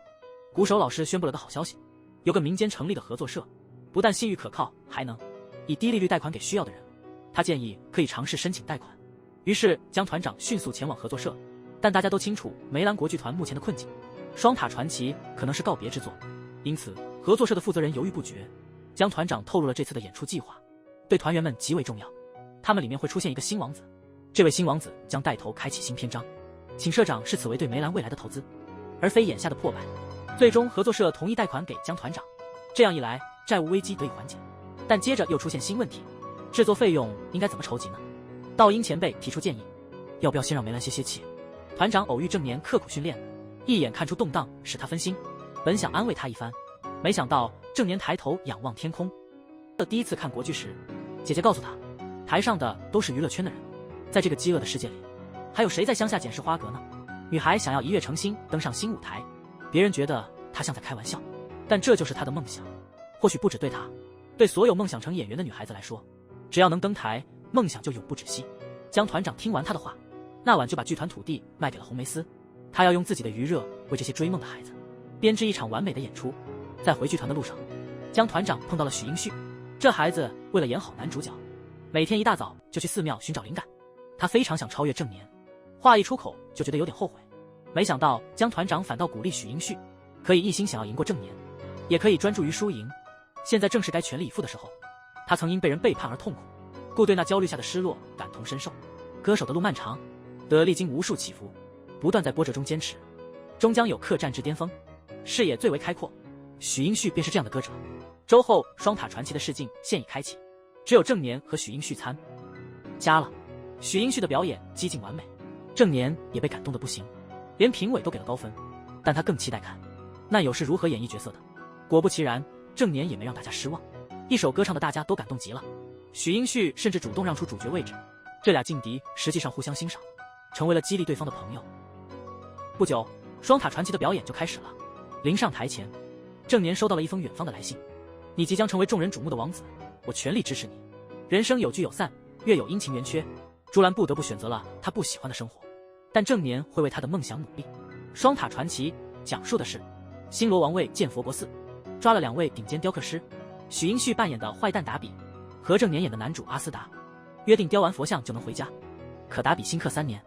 鼓手老师宣布了个好消息，有个民间成立的合作社，不但信誉可靠，还能以低利率贷款给需要的人。他建议可以尝试申请贷款，于是江团长迅速前往合作社。但大家都清楚梅兰国剧团目前的困境，《双塔传奇》可能是告别之作，因此合作社的负责人犹豫不决。江团长透露了这次的演出计划，对团员们极为重要。他们里面会出现一个新王子，这位新王子将带头开启新篇章，请社长视此为对梅兰未来的投资，而非眼下的破败。最终合作社同意贷款给江团长，这样一来债务危机得以缓解。但接着又出现新问题，制作费用应该怎么筹集呢？道英前辈提出建议，要不要先让梅兰歇歇气？团长偶遇正年刻苦训练，一眼看出动荡，使他分心。本想安慰他一番，没想到正年抬头仰望天空。第一次看国剧时，姐姐告诉他，台上的都是娱乐圈的人，在这个饥饿的世界里，还有谁在乡下捡拾花格呢？女孩想要一跃成星，登上新舞台，别人觉得她像在开玩笑，但这就是她的梦想。或许不止对她，对所有梦想成演员的女孩子来说，只要能登台，梦想就永不止息。江团长听完她的话，那晚就把剧团土地卖给了红梅丝，他要用自己的余热为这些追梦的孩子编织一场完美的演出。在回剧团的路上，江团长碰到了许英旭，这孩子为了演好男主角，每天一大早就去寺庙寻找灵感。他非常想超越正年，话一出口就觉得有点后悔。没想到江团长反倒鼓励许英旭，可以一心想要赢过正年，也可以专注于输赢。现在正是该全力以赴的时候。他曾因被人背叛而痛苦，故对那焦虑下的失落感同身受。歌手的路漫长，得历经无数起伏，不断在波折中坚持，终将有客栈至巅峰，视野最为开阔。许英旭便是这样的歌者。周后双塔传奇的试镜现已开启，只有正年和许英旭参加了。许英旭的表演几近完美，正年也被感动得不行，连评委都给了高分，但他更期待看难友是如何演绎角色的。果不其然，正年也没让大家失望，一首歌唱的大家都感动极了。许英旭甚至主动让出主角位置，这俩劲敌实际上互相欣赏，成为了激励对方的朋友。不久，双塔传奇的表演就开始了。临上台前，正年收到了一封远方的来信：你即将成为众人瞩目的王子，我全力支持你。人生有聚有散，月有阴晴圆缺，朱兰不得不选择了他不喜欢的生活，但正年会为他的梦想努力。双塔传奇讲述的是新罗王位建佛国寺，抓了2位顶尖雕刻师，许英旭扮演的坏蛋达比和正年演的男主阿斯达，约定雕完佛像就能回家。可达比新刻3年，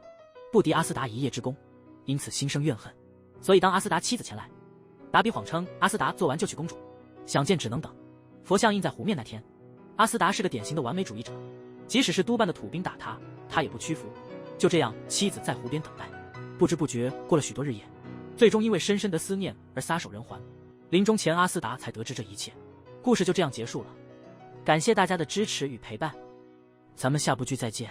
不敌阿斯达一夜之功，因此心生怨恨。所以当阿斯达妻子前来，达比谎称阿斯达做完就娶公主，想见只能等。佛像印在湖面那天，阿斯达是个典型的完美主义者，即使是督办的土兵打他，他也不屈服。就这样，妻子在湖边等待，不知不觉过了许多日夜，最终因为深深的思念而撒手人寰。临终前，阿斯达才得知这一切。故事就这样结束了。感谢大家的支持与陪伴，咱们下部剧再见。